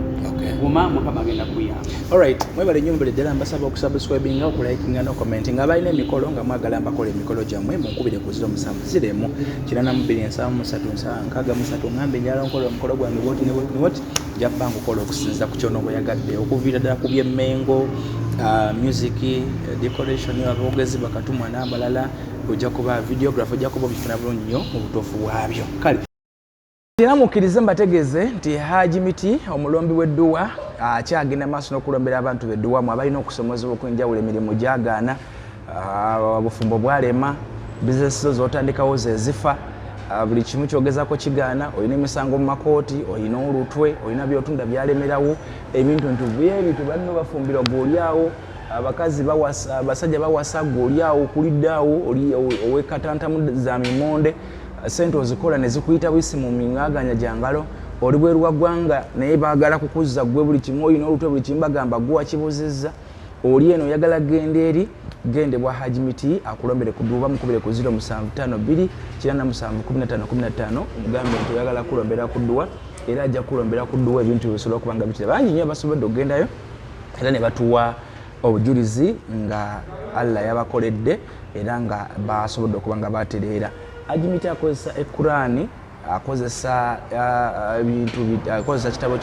Speaker 2: guma mukama agenda kuyamba.
Speaker 1: Alright, mwebale nnyo mbere ddala mbasaba okusubscribinga okulikinga n'okomentinga abalina emikolo nga mwagala mbakole emikolo gyammwe munkubire ku 07 827 ngambe njala nkola omukolo gwange bwoti jabba nkukola okusinza ku kyono bweyagadde okuviira ddala ku byemmengo music decoration abogezi bakatumwa n'abalala ojja kuba videographer ojja kuba obifuna bulungi nnyo mu butuufu bwabyo kale era mukkirize mbategeeze nti Haji Miti omulombi w'edduwa akyagenda maaso n'okulombera abantu b'edduwa mu abalina okusomozebwa okwenjawulo emirimu gyagaana obufumbo bwalema bizinesi z'otandikawo zezifa buli kimu kyogezako kigaana olina emisango mu makooti olina olutwe olina byotunda byalemerawo ebintu ntubyebintu balina bafumbirwa gw'oliawo abakazi bawasa abasajja bawasa gw'oliawo okuliddaawo owekatantamu za mimonde sente ozikola ne zikuyita buyisi mu mingaganya gyangalo oli bweru ggwanga naye baagala kukuzza gwe buli kimu olina olutwe buli kimu bagamba gwe wakibuzizza oli eno oyagala genda eri gende bwa Haji Miti akulombere ku dduwa mukubire ku 0752 mugambe nti oyagala kulombera ku dduwa era ajja kulombera ku dduwa ebintu bisobola okubanga bitira bangi nnyo abasobodde okugendayo era ne batuwa obujulizi nga Allah yabakoledde era nga basobodde okuba nga batereera. Haji Miti akozesa Ekurani akozesa ebintu akozesa kitabo